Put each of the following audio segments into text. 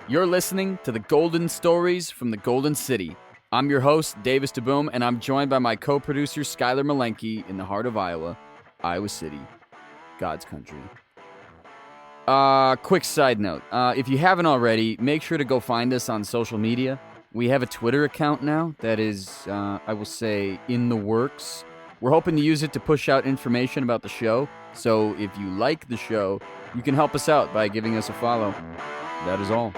You're listening to the Golden Stories from the Golden City. I'm your host, Davis DeBoom, and I'm joined by my co-producer, Skylar Malenke, in the heart of Iowa, Iowa City, God's country. Quick side note. If you haven't already, make sure to go find us on social media. We have a Twitter account now that is, I will say, in the works. We're hoping to use it to push out information about the show. So if you like the show, you can help us out by giving us a follow. That is all.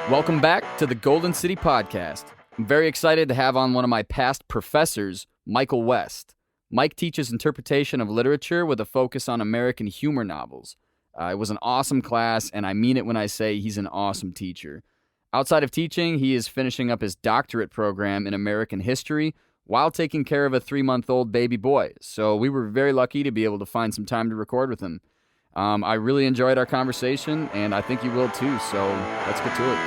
Welcome back to the Golden City Podcast. I'm very excited to have on one of my past professors, Michael West. Mike teaches interpretation of literature with a focus on American humor novels. It was an awesome class, and I mean it when I say he's an awesome teacher. Outside of teaching, he is finishing up his doctorate program in American history while taking care of a 3-month-old baby boy. So we were very lucky to be able to find some time to record with him. I really enjoyed our conversation, and I think you will too, so let's get to it.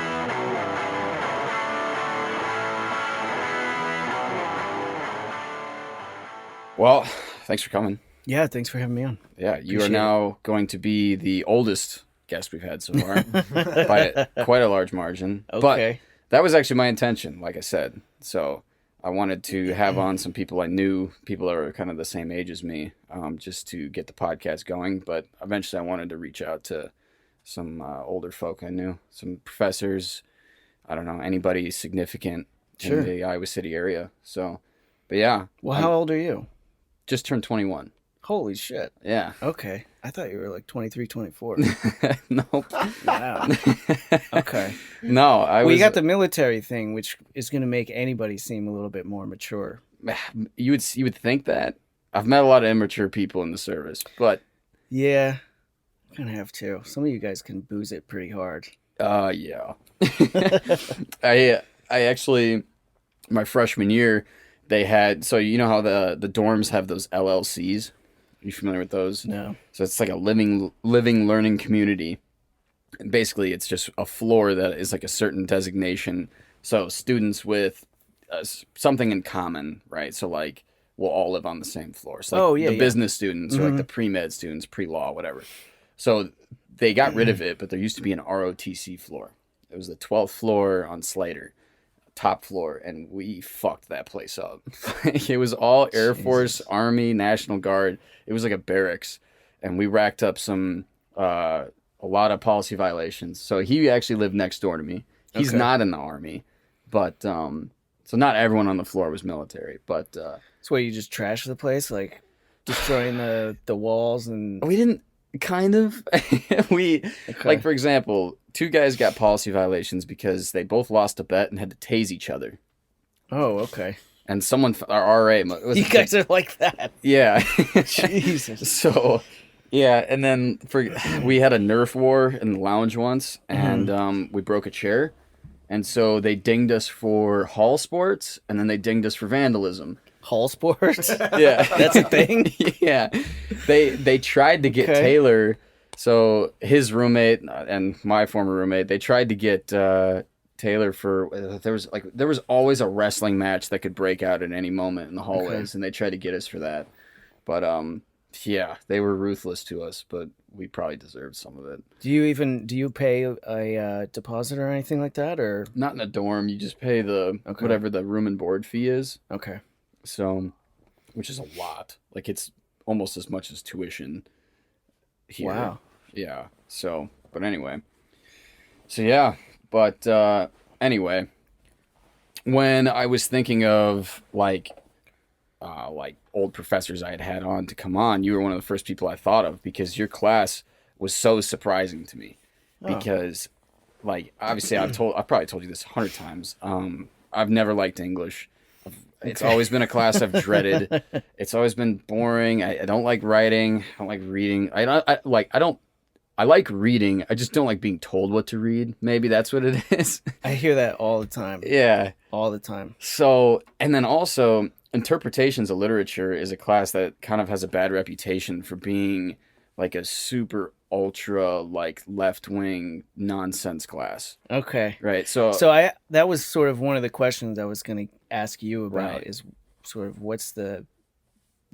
Well, thanks for coming. Yeah, thanks for having me on. Yeah, you are now going to be the oldest guest we've had so far by quite a large margin. Okay. But that was actually my intention, like I said. So I wanted to have on some people I knew, people that were kind of the same age as me, just to get the podcast going. But eventually I wanted to reach out to some older folk I knew, some professors, I don't know, anybody significant in the Iowa City area. So, but yeah. Well, how old are you? Just turned 21. Holy shit. Yeah. Okay. I thought you were like 23, 24. Nope. Wow. Okay. No, You got the military thing, which is going to make anybody seem a little bit more mature. You would think that. I've met a lot of immature people in the service, but yeah, I'm going to have to. Some of you guys can booze it pretty hard. Yeah. I actually, my freshman year, they had, so you know how the dorms have those LLCs? Are you familiar with those? No. So it's like a living learning community. And basically, it's just a floor that is like a certain designation. So students with something in common, right? So like, we'll all live on the same floor. So like business students or like the pre-med students, pre-law, whatever. So they got rid of it, but there used to be an ROTC floor. It was the 12th floor on Slater. Top floor, and we fucked that place up. It was all Air Force, Army, National Guard. It was like a barracks, and we racked up a lot of policy violations. So he actually lived next door to me. He's not in the Army, but so not everyone on the floor was military. But so what, you just trashed the place, like destroying the walls? And we didn't. Kind of. Like, for example, 2 guys got policy violations because they both lost a bet and had to tase each other. Oh, okay. And someone, our RA... You guys are like that. Yeah. Jesus. So, yeah, and then we had a Nerf war in the lounge once, and we broke a chair. And so they dinged us for hall sports, and then they dinged us for vandalism. Hall sports? Yeah. That's a thing? Yeah. They tried to get Taylor, so his roommate and my former roommate, they tried to get Taylor for, there was always a wrestling match that could break out at any moment in the hallways, and they tried to get us for that. But yeah, they were ruthless to us, but we probably deserved some of it. Do you pay a deposit or anything like that, or not in a dorm? You just pay whatever the room and board fee is. Okay. So, which is a lot. Like, it's almost as much as tuition here. Wow. Yeah. So, but anyway. So, yeah. But anyway, when I was thinking of, like old professors I had on to come on, you were one of the first people I thought of because your class was so surprising to me. Oh. Because, like, obviously I've probably told you this 100 times. I've never liked English. It's always been a class I've dreaded. It's always been boring. I don't like writing. I don't like reading. I like reading. I just don't like being told what to read. Maybe that's what it is. I hear that all the time. Yeah. All the time. So, and then also, interpretations of literature is a class that kind of has a bad reputation for being like a super ultra like left-wing nonsense class. Okay. Right. So that was sort of one of the questions I was going to ask you about, right. Is sort of what's the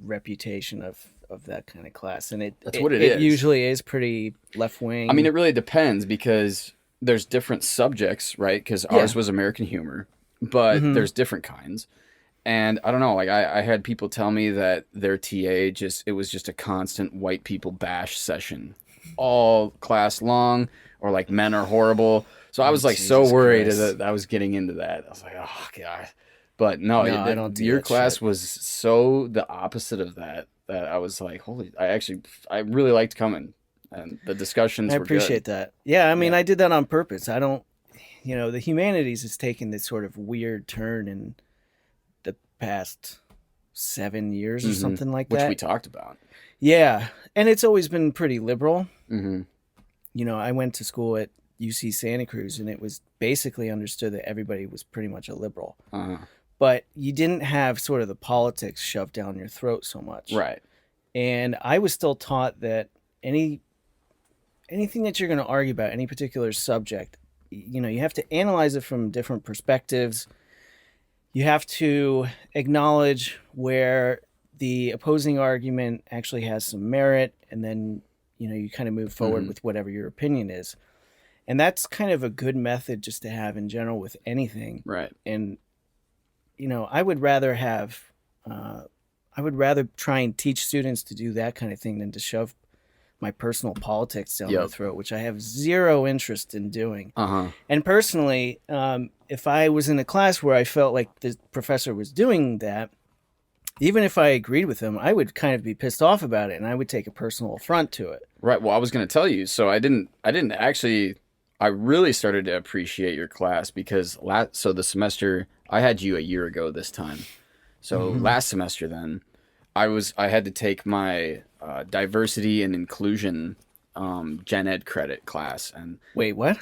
reputation of of that kind of class, and That's what it it is. usually is pretty left wing. I mean, it really depends because there's different subjects, right? Because Yeah. ours was American humor, but there's different kinds. And I don't know, like I had people tell me that their TA it was just a constant white people bash session all class long, or like men are horrible. So I was like so Jesus worried Christ. that I was getting into that. I was like, oh God. But no, No, I don't do your that class shit. was so the opposite of that I was like, I really liked coming, and the I discussions were good. appreciate that. Yeah, I mean, Yeah. I did that on purpose. I don't, the humanities has taken this sort of weird turn in the past 7 years or Hmm. something like Which we that. talked about. Yeah, and it's always been pretty liberal. Hmm. I went to school at UC Santa Cruz, and it was basically understood that everybody was pretty much a liberal. Uh-huh. But you didn't have sort of the politics shoved down your throat so much. Right. And I was still taught that anything that you're going to argue about, any particular subject, you have to analyze it from different perspectives. You have to acknowledge where the opposing argument actually has some merit, and then you kind of move forward with whatever your opinion is. And that's kind of a good method just to have in general with anything. Right. And I would rather try and teach students to do that kind of thing than to shove my personal politics down their Yep. throat, which I have zero interest in doing. Uh-huh. And personally, if I was in a class where I felt like the professor was doing that, even if I agreed with him, I would kind of be pissed off about it, and I would take a personal affront to it. Right. Well, I was going to tell you. So I didn't actually. I really started to appreciate your class because so the semester I had you a year ago this time. So last semester then, I had to take my diversity and inclusion gen ed credit class, and Wait, what?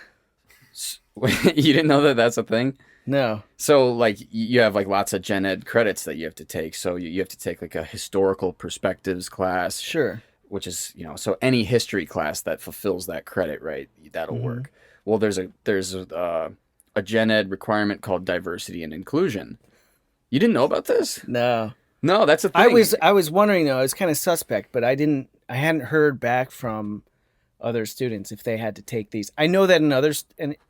you didn't know that that's a thing. No. So like you have like lots of gen ed credits that you have to take. So you have to take like a historical perspectives class, Sure. which is so any history class that fulfills that credit, right, that'll work. Well, there's a gen ed requirement called diversity and inclusion. You didn't know about this? No. No, that's a thing. I was wondering though. It's kind of suspect, but I hadn't heard back from other students if they had to take these. I know that in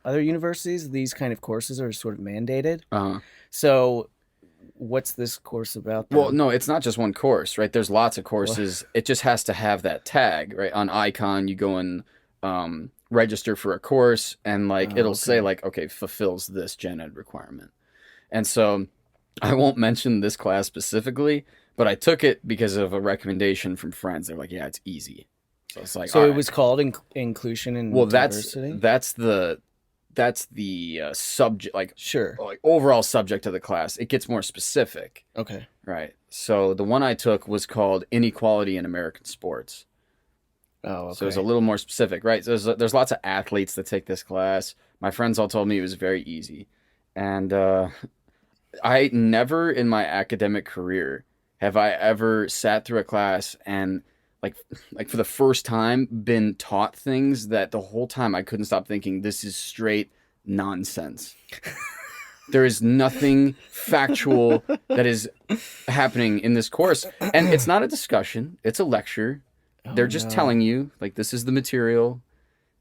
other universities, these kind of courses are sort of mandated. Uh-huh. So, what's this course about? Then? Well, no, it's not just one course, right? There's lots of courses. It just has to have that tag, right? On Icon, you go and register for a course, and like it'll say like, okay, fulfills this gen ed requirement. And so I won't mention this class specifically, but I took it because of a recommendation from friends. They're like, yeah, it's easy. So it's like, So all it right. was called inclusion and Well, diversity. that's the subject, Sure. like overall subject of the class. It gets more specific, Okay. right? So the one I took was called Inequality in American Sports. Oh, okay. So it's a little more specific, right? So there's lots of athletes that take this class. My friends all told me it was very easy, and I never in my academic career have I ever sat through a class and like for the first time been taught things that the whole time I couldn't stop thinking this is straight nonsense. There is nothing factual that is happening in this course, and it's not a discussion, it's a lecture. They're just telling you like this is the material.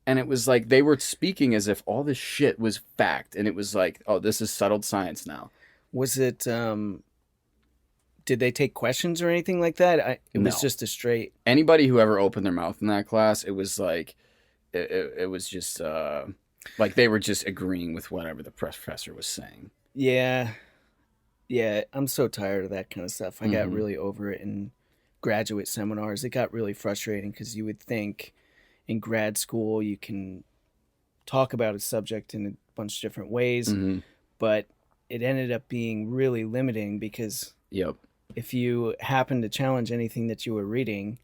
And it was like they were speaking as if all this shit was fact, and it was like, oh, this is settled science now. Was it? Did they take questions or anything like that? It was No. just a straight. Anybody who ever opened their mouth in that class, it was like, it was just like they were just agreeing with whatever the professor was saying. Yeah, yeah. I'm so tired of that kind of stuff. I got really over it in graduate seminars. It got really frustrating because you would think in grad school you can talk about a subject in a bunch of different ways, but it ended up being really limiting because Yep. if you happened to challenge anything that you were reading,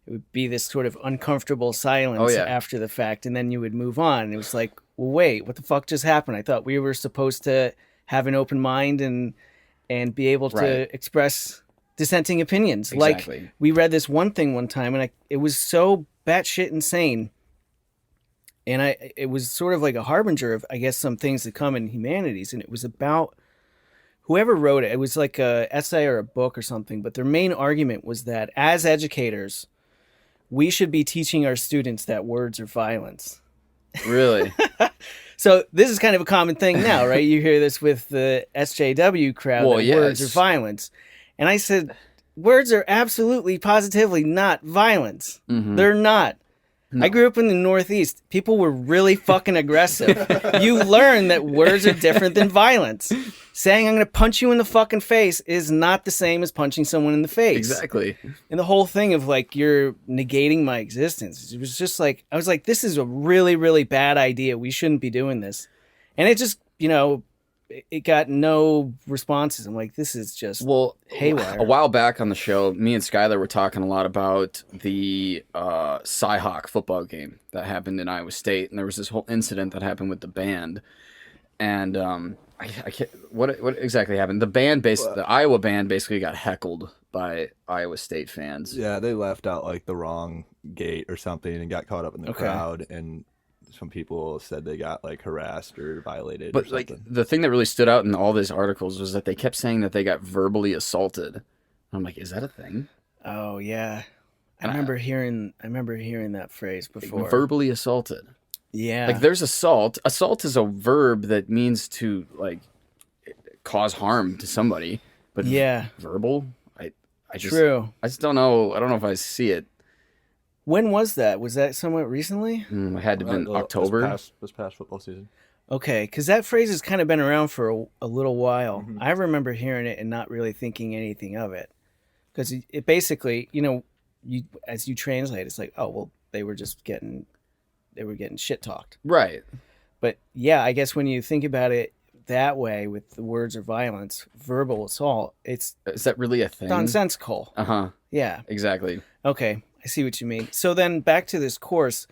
it would be this sort of uncomfortable silence after the fact, and then you would move on. It was like, well, wait, what the fuck just happened? I thought we were supposed to have an open mind and be able to express dissenting opinions. Exactly. Like we read this one thing one time, and it was so batshit insane, and it was sort of like a harbinger of, I guess, some things that come in humanities, and it was about whoever wrote it was like a essay or a book or something, but their main argument was that as educators, we should be teaching our students that words are violence. Really? So this is kind of a common thing now, right? You hear this with the SJW crowd, Well, that yeah, words are it's- violence. And I said, words are absolutely, positively not violence. Mhm. They're not. I grew up in the Northeast. People were really fucking aggressive. You learn that words are different than violence. Saying I'm going to punch you in the fucking face is not the same as punching someone in the face. Exactly. And the whole thing of like, you're negating my existence. It was just like, I was like, this is a really, really bad idea. We shouldn't be doing this. And it just, it got no responses. I'm like, this is just haywire. A while back on the show, me and Skylar were talking a lot about the Cyhawk football game that happened in Iowa State, and there was this whole incident that happened with the band. And I can't, what exactly happened? The Iowa band basically got heckled by Iowa State fans. Yeah, they left out like the wrong gate or something and got caught up in the Okay. crowd, and some people said they got like harassed or violated. But or like something. the thing that really stood out in all these articles was that they kept saying that they got verbally assaulted. I'm like, is that a thing? Oh yeah. I And remember hearing that phrase before. Verbally assaulted. Yeah. Like there's assault. Assault is a verb that means to like cause harm to somebody. But Yeah. verbal? I just True. I just don't know. I don't know if I see it. When was that? Was that somewhat recently? It had to have been This October. past football season. Okay, because that phrase has kind of been around for a little while. Mhm. I remember hearing it and not really thinking anything of it, because it basically, as you translate, it's like, oh well, they were getting shit talked. Right. But yeah, I guess when you think about it that way, with the words of violence, verbal assault, it's Is that really a thing? nonsensical. Uh-huh. Yeah. Exactly. Okay, I see what you mean. So then back to this course,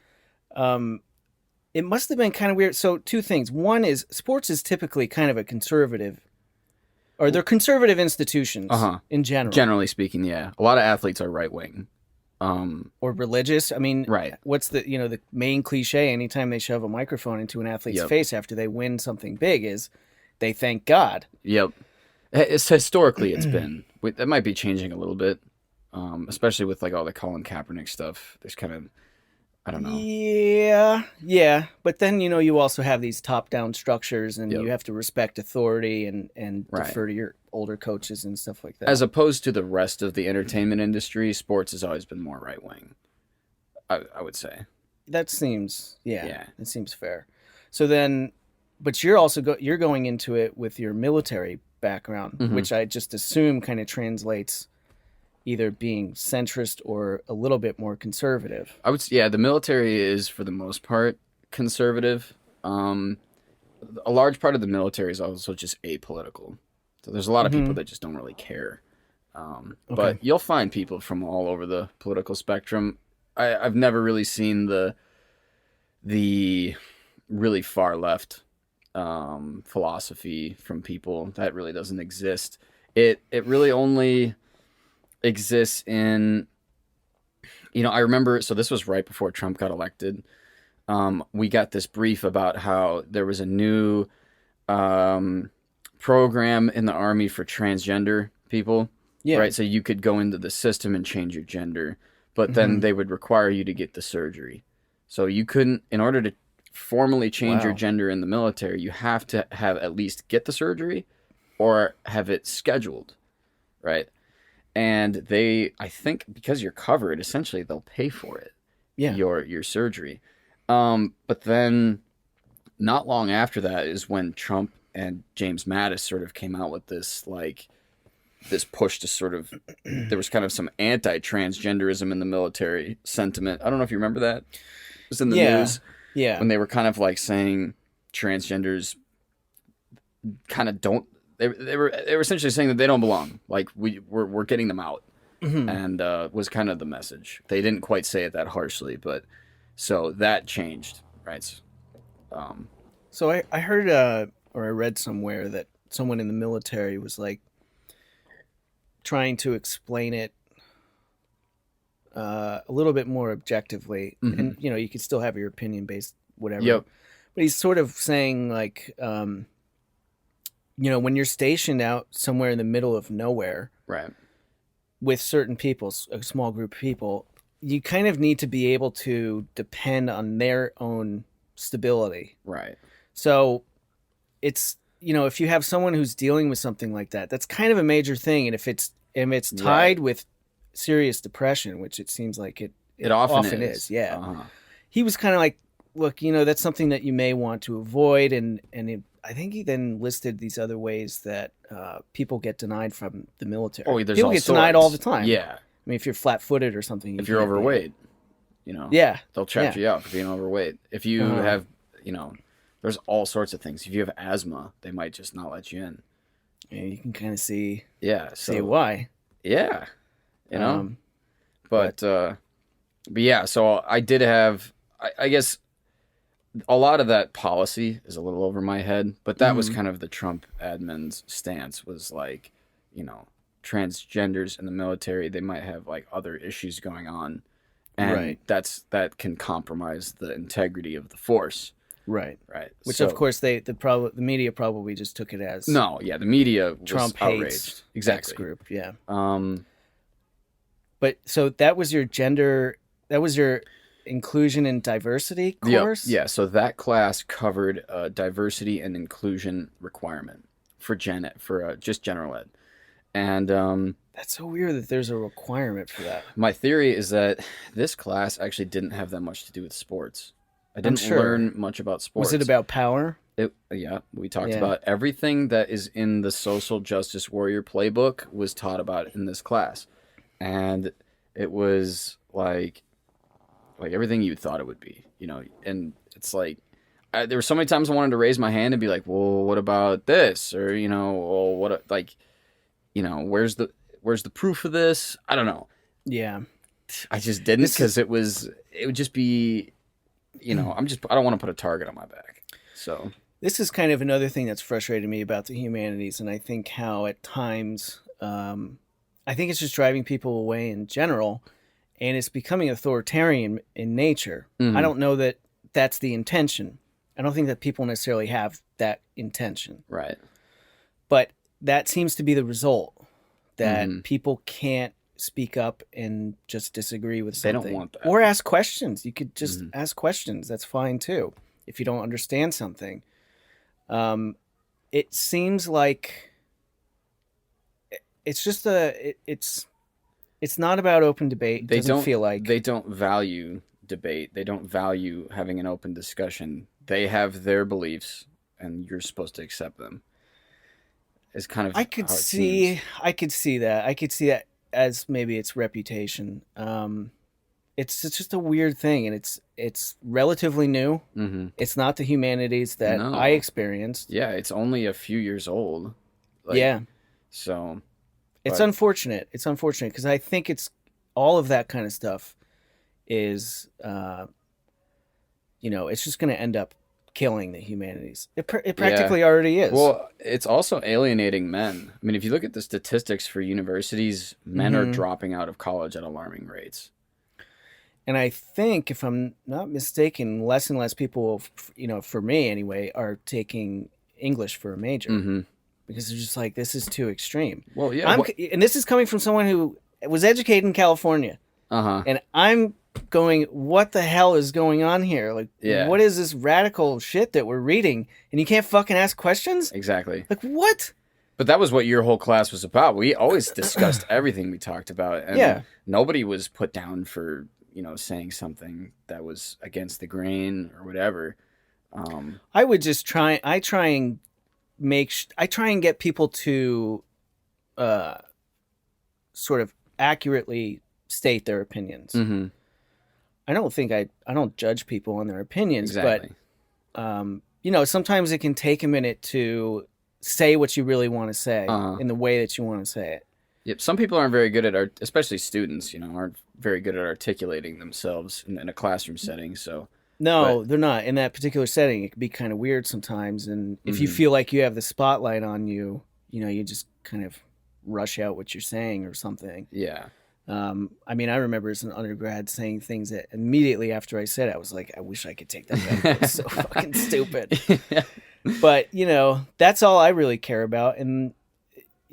it must have been kind of weird. So two things. One is sports is typically kind of a conservative, or they're conservative institutions in general. Generally speaking, yeah. A lot of athletes are right wing. Or religious. I mean, Right. what's the main cliche anytime they shove a microphone into an athlete's Yep. face after they win something big is they thank God. Yep. It's historically it's been. That might be changing a little bit, especially with like all the Colin Kaepernick stuff. There's kind of, I don't know. Yeah. But then, you also have these top-down structures, and Yep. you have to respect authority and Right. defer to your older coaches and stuff like that. As opposed to the rest of the entertainment industry, sports has always been more right wing. I would say. That seems, Yeah. that seems fair. So then, but you're also you're going into it with your military background, Mhm. which I just assume kind of translates either being centrist or a little bit more conservative. The military is for the most part conservative. A large part of the military is also just apolitical. So there's a lot of people that just don't really care. But you'll find people from all over the political spectrum. I've never really seen the really far left philosophy from people. That really doesn't exist. It really only exists in, I remember, so this was right before Trump got elected. We got this brief about how there was a new program in the Army for transgender people. Yeah. Right. So you could go into the system and change your gender, but then they would require you to get the surgery. So you couldn't, in order to formally change your Wow. gender in the military, you have to have at least get the surgery or have it scheduled. Right. And I think because you're covered, essentially they'll pay for it. Yeah. Your surgery. But then not long after that is when Trump and James Mattis sort of came out with this push to sort of, there was kind of some anti-transgenderism in the military sentiment. I don't know if you remember that. It was in the news Yeah. when they were kind of like saying transgenders kind of don't, they were essentially saying that they don't belong. Like we're getting them out. And was kind of the message. They didn't quite say it that harshly, but so that changed, right? So I heard or I read somewhere that someone in the military was like trying to explain it a little bit more objectively, and you could still have your opinion based whatever. Yep. But he's sort of saying like when you're stationed out somewhere in the middle of nowhere Right. with certain people, a small group of people, you kind of need to be able to depend on their own stability. Right. So it's, if you have someone who's dealing with something like that, that's kind of a major thing. And if it's tied with serious depression, which it seems like it often is. Yeah. Uh-huh. He was kind of like, look, that's something that you may want to avoid. I think he then listed these other ways that people get denied from the military. Oh, there's people all get denied sorts. all the time. Yeah. I mean, if you're flat-footed or something. If you're overweight, Yeah. they'll check you out for being overweight. If you have, there's all sorts of things. If you have asthma, they might just not let you in. Yeah, you can kind of see. Yeah. See why. Yeah. But yeah. So I did have, I guess, a lot of that policy is a little over my head, but that was kind of the Trump admin's stance, was like, transgenders in the military, they might have like other issues going on, and that can compromise the integrity of the force. Right. Which of course the media probably just took it as the media was Trump outraged. Hates exactly. X group. Yeah. But so that was your inclusion and diversity course? Yeah. So that class covered a diversity and inclusion requirement for just general ed. And that's so weird that there's a requirement for that. My theory is that this class actually didn't have that much to do with sports. I didn't learn much about sports. Was it about power? We talked about everything that is in the social justice warrior playbook was taught about in this class. And it was like everything you thought it would be, and it's like, there were so many times I wanted to raise my hand and be like, well, what about this? Or, well, what, where's the proof of this? I don't know. Yeah. I just didn't, because it would just be, I don't want to put a target on my back. So this is kind of another thing that's frustrated me about the humanities. And I think how at times, I think it's just driving people away in general, and it's becoming authoritarian in nature. Mm-hmm. I don't know that that's the intention. I don't think that people necessarily have that intention. Right. But that seems to be the result, that people can't speak up and just disagree with something. They don't want that. Or ask questions. You could just ask questions. That's fine too, if you don't understand something. It seems like it's just it's not about open debate. It doesn't feel like they don't value debate. They don't value having an open discussion. They have their beliefs, and you're supposed to accept them. It's kind of I could see that as maybe its reputation. It's just a weird thing, and it's relatively new. Mm-hmm. It's not the humanities that I experienced. Yeah, it's only a few years old. So it's unfortunate. It's unfortunate because I think it's all of that kind of stuff is, it's just going to end up killing the humanities. It practically already is. Well, it's also alienating men. I mean, if you look at the statistics for universities, men are dropping out of college at alarming rates. And I think, if I'm not mistaken, less and less people, for me anyway, are taking English for a major. Mm-hmm. Because they're just like, this is too extreme. Well, yeah. And this is coming from someone who was educated in California. Uh-huh. And I'm going, what the hell is going on here? Like, what is this radical shit that we're reading? And you can't fucking ask questions? Exactly. Like, what? But that was what your whole class was about. We always discussed everything we talked about. And nobody was put down for, saying something that was against the grain or whatever. I would just try and get people to sort of accurately state their opinions. Mm-hmm. I don't judge people on their opinions, but sometimes it can take a minute to say what you really want to say in the way that you want to say it. Yep. Some people aren't very good at especially students, aren't very good at articulating themselves in a classroom setting. So they're not in that particular setting. It can be kind of weird sometimes. And if you feel like you have the spotlight on you, you just kind of rush out what you're saying or something. Yeah. I mean, I remember as an undergrad saying things that immediately after I said it, I was like, I wish I could take that back. It was so fucking stupid. But, that's all I really care about. And,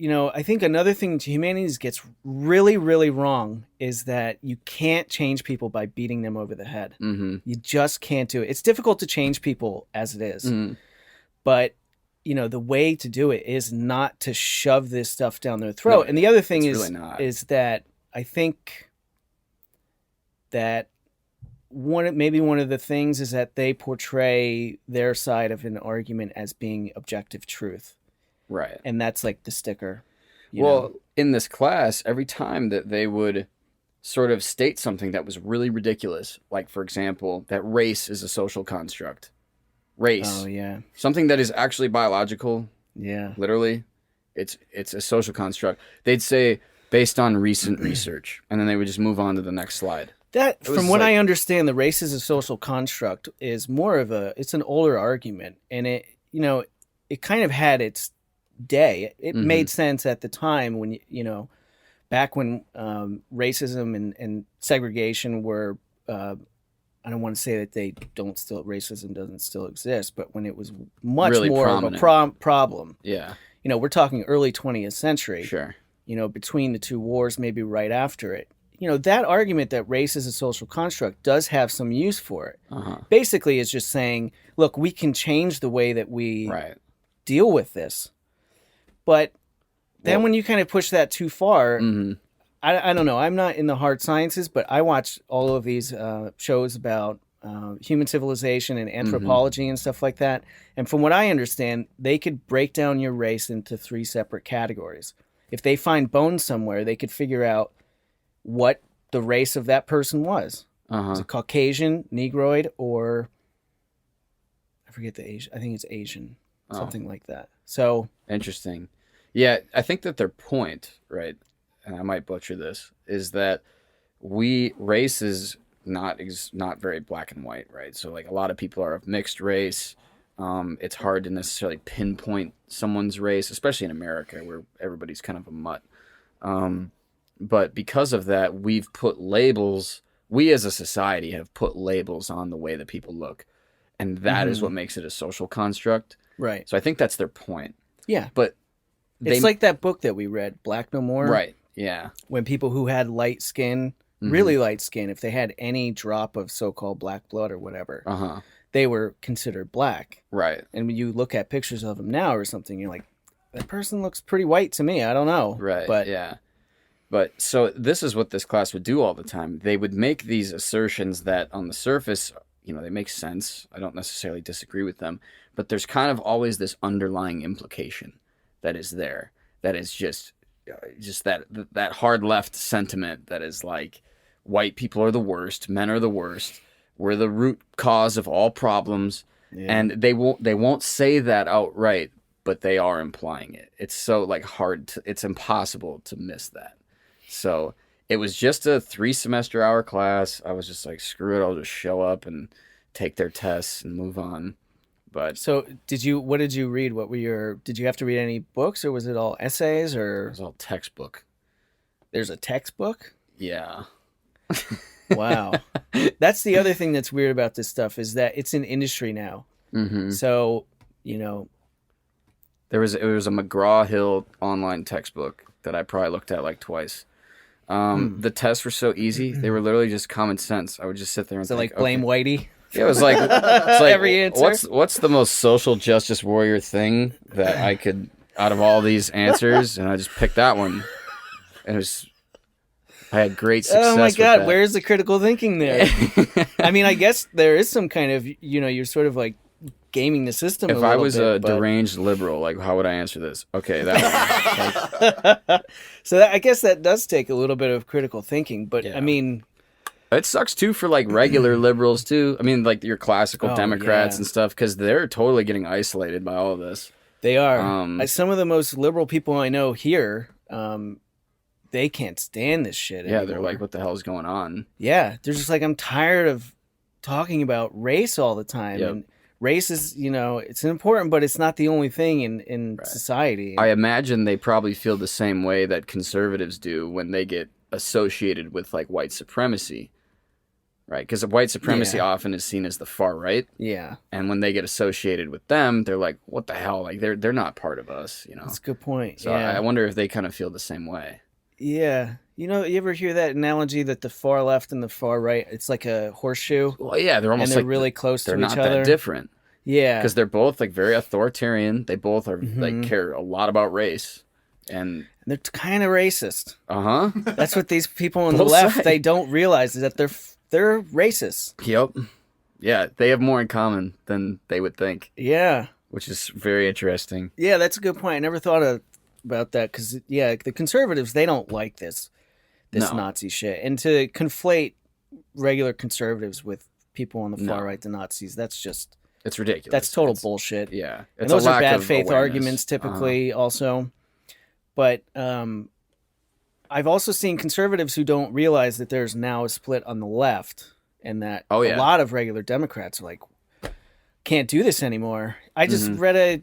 I think another thing humanities gets really, really wrong is that you can't change people by beating them over the head. Mm-hmm. You just can't do it. It's difficult to change people as it is. Mm-hmm. But, the way to do it is not to shove this stuff down their throat. And the other thing is that I think that one of the things is that they portray their side of an argument as being objective truth. Right. And that's like the sticker. In this class, every time that they would sort of state something that was really ridiculous, like, for example, that race is a social construct. Race. Oh, yeah. Something that is actually biological. Yeah. Literally. It's a social construct. They'd say, based on recent research. And then they would just move on to the next slide. That, from what I understand, the race is a social construct is more of it's an older argument. And it kind of had its day. It made sense at the time when, back when racism and segregation were, I don't want to say that racism doesn't still exist, but when it was much really more prominent. of a problem. Yeah. We're talking early 20th century. Sure. Between the two wars, maybe right after it. That argument that race is a social construct does have some use for it. Uh-huh. Basically, it's just saying, look, we can change the way that we deal with this. But then when you kind of push that too far, I don't know. I'm not in the hard sciences, but I watch all of these shows about human civilization and anthropology and stuff like that. And from what I understand, they could break down your race into 3 separate categories. If they find bones somewhere, they could figure out what the race of that person was. Is it Caucasian, Negroid, or I forget the Asian. I think it's Asian, something like that. So interesting. Yeah, I think that their point, right, and I might butcher this, is that race is not very black and white, right? So like a lot of people are of mixed race. It's hard to necessarily pinpoint someone's race, especially in America where everybody's kind of a mutt. But because of that, we as a society have put labels on the way that people look. And that is what makes it a social construct. Right. So I think that's their point. Yeah. But it's like that book that we read, Black No More. Right. Yeah. When people who had light skin, really light skin, if they had any drop of so-called black blood or whatever, they were considered black. Right. And when you look at pictures of them now or something, you're like, that person looks pretty white to me. I don't know. Right. But yeah. But so this is what this class would do all the time. They would make these assertions that on the surface, they make sense. I don't necessarily disagree with them, but there's kind of always this underlying implication that is there. That is just that hard left sentiment that is like, white people are the worst, men are the worst, we're the root cause of all problems, and they won't say that outright, but they are implying it. It's so like it's impossible to miss that. So it was just a 3-semester-hour class. I was just like, screw it, I'll just show up and take their tests and move on. But so what did you read? Did you have to read any books, or was it all essays, or? It was all textbook. There's a textbook? Yeah. Wow. That's the other thing that's weird about this stuff is that it's an industry now. So, it was a McGraw-Hill online textbook that I probably looked at like twice. The tests were so easy. They were literally just common sense. I would just sit there and so think, like blame Whitey? Yeah, it was like, it's like every answer. What's the most social justice warrior thing that I could, out of all these answers, and I just picked that one. I had great success. Oh my God, with where's the critical thinking there? I mean, I guess there is some kind of, you're sort of like gaming the system. If I was a deranged liberal, like how would I answer this? Okay, that one. So I guess that does take a little bit of critical thinking, but Yeah. I mean, it sucks too for like regular liberals too. I mean, like your classical Democrats yeah. and stuff, because they're totally getting isolated by all of this. They are. Some of the most liberal people I know here, they can't stand this shit anymore. Yeah, they're like, what the hell is going on? Yeah, they're just like, I'm tired of talking about race all the time. Yep. And race is, it's important, but it's not the only thing in society. I imagine they probably feel the same way that conservatives do when they get associated with like white supremacy. right? Because white supremacy Yeah. often is seen as the far right, Yeah, and when they get associated with them, they're like, "What the hell? Like they're not part of us," you know. that's a good point. So Yeah, I wonder if they kind of feel the same way. yeah. You ever hear that analogy that the far left and the far right, it's like a horseshoe, Well, yeah, they're and almost they're like really close they're to not each other. that different Yeah, because they're both like very authoritarian. They both are Mm-hmm. like care a lot about race, and they're kind of racist. uh huh. That's what these people on the Both left sides. they don't realize is that they're racist. Yep. Yeah, they have more in common than they would think, Yeah, which is very interesting. yeah. That's a good point. I never thought about that because the conservatives they don't like this No. Nazi shit, and to conflate regular conservatives with people on the far No. right, the Nazis, that's just It's ridiculous. that's total It's- bullshit. Yeah, And it's a those are lack bad of faith awareness. arguments typically also. But I've also seen conservatives who don't realize that there's now a split on the left and that Oh, yeah. a lot of regular Democrats are like, can't do this anymore. I just Mm-hmm. read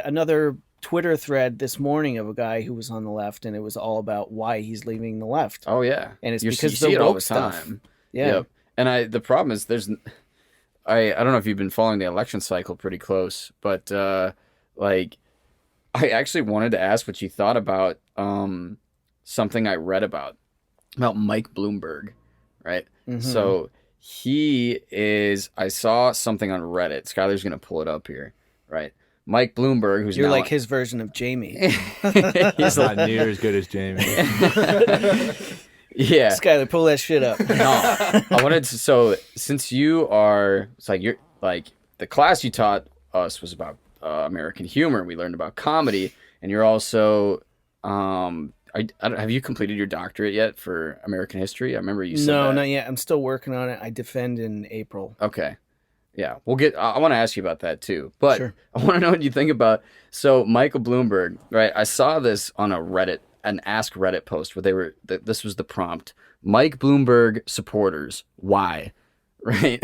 another Twitter thread this morning of a guy who was on the left, and it was all about why he's leaving the left. Oh yeah, And it's You because see the it all woke the stuff. time. Yeah. Yep. And the problem is I don't know if you've been following the election cycle pretty close, but like I actually wanted to ask what you thought about something I read about Mike Bloomberg, right? Mhm. So I saw something on Reddit. Skylar's gonna pull it up here, right? Mike Bloomberg, who's You're now like his version of Jamie. He's not near as good as Jamie. yeah. Skylar, pull that shit up. No, I wanted to. So since you are, it's like you're like the class you taught us was about American humor. We learned about comedy, and you're also. I don't, have you completed your doctorate yet for American history? I remember you said No, that. not yet. I'm still working on it. I defend in April. Okay. Yeah, we'll get. I want to ask you about that too, but Sure. I want to know what you think about. So Michael Bloomberg, right? I saw this on a Reddit, an Ask Reddit post where they were. This was the prompt: Mike Bloomberg supporters, why? Right.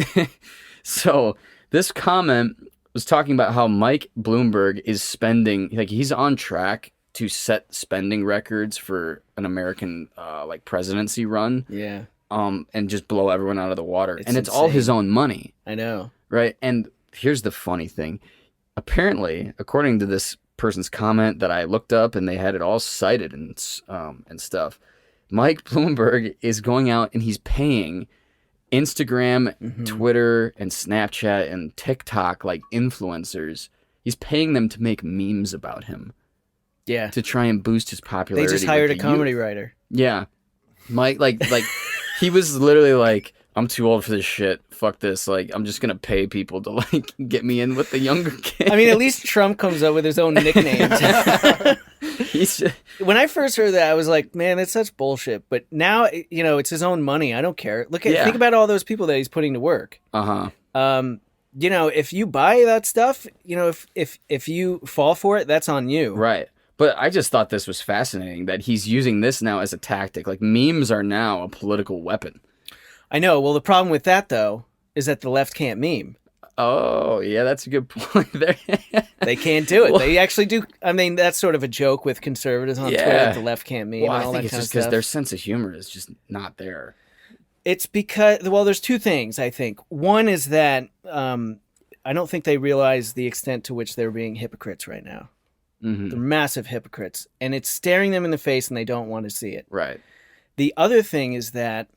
So this comment was talking about how Mike Bloomberg is spending, like he's on track to set spending records for an American like presidency run, Yeah, and just blow everyone out of the water. It's and it's all insane. his own money. I know. Right. And here's the funny thing. Apparently, according to this person's comment that I looked up and they had it all cited and stuff, Mike Bloomberg is going out and he's paying Instagram, Mm-hmm. Twitter, and Snapchat and TikTok like influencers. He's paying them to make memes about him Yeah, to try and boost his they popularity. just hired a with the comedy youth. writer. Yeah. Mike, like he was literally like, I'm too old for this shit. Fuck this. Like, I'm just gonna pay people to like get me in with the younger kids. I mean, at least Trump comes up with his own nicknames. he's When I first heard that, I was like, "Man, that's such bullshit." But now, it's his own money. I don't care. Yeah. Think about all those people that he's putting to work. uh-huh. If you buy that stuff, if you fall for it, that's on you. Right. But I just thought this was fascinating that he's using this now as a tactic. Like memes are now a political weapon. I know. Well, the problem with that though is that the left can't meme. Oh, yeah, that's a good point there. They can't do it. Well- They actually do. I mean, that's sort of a joke with conservatives on Yeah. Twitter. That the left can't meme Well, and I all think that it's kind just of because stuff. their sense of humor is just not there. It's because, well, there's two things, I think. One is that I don't think they realize the extent to which they're being hypocrites right now. Hmm. They're massive hypocrites, and it's staring them in the face, and they don't want to see it. Right. The other thing is that,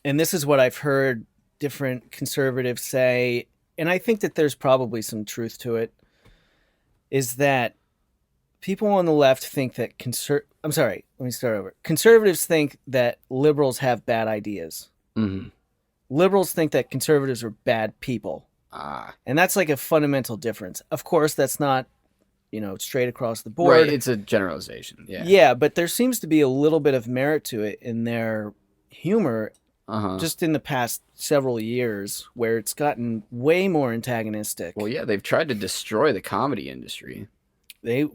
and this is what I've heard different conservatives say, and I think that there's probably some truth to it, is that people on the left think that I'm sorry, let me start over. Conservatives think that liberals have bad ideas. Hmm. Liberals think that conservatives are bad people. Ah. And that's like a fundamental difference. Of course, that's not, straight across the board. Right. It's a generalization. Yeah. Yeah, but there seems to be a little bit of merit to it in their humor Uh-huh. just in the past several years where it's gotten way more antagonistic. Well, yeah, they've tried to destroy the comedy industry. I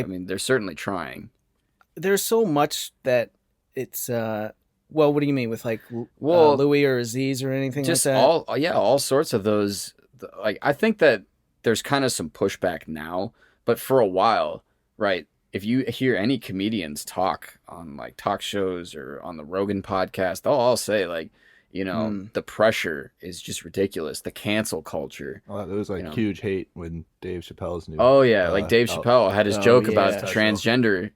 mean, They're certainly trying. there's so much that it's what do you mean with like Well, Louis or Aziz or anything Just like that? all sorts of those. Like, I think that there's kind of some pushback now, but for a while, right? if you hear any comedians talk on like talk shows or on the Rogan podcast, they'll all say like, the pressure is just ridiculous. The cancel culture. Oh, there was like huge hate when Dave Chappelle's new. Oh yeah, like Dave Chappelle had his joke about the Special. transgender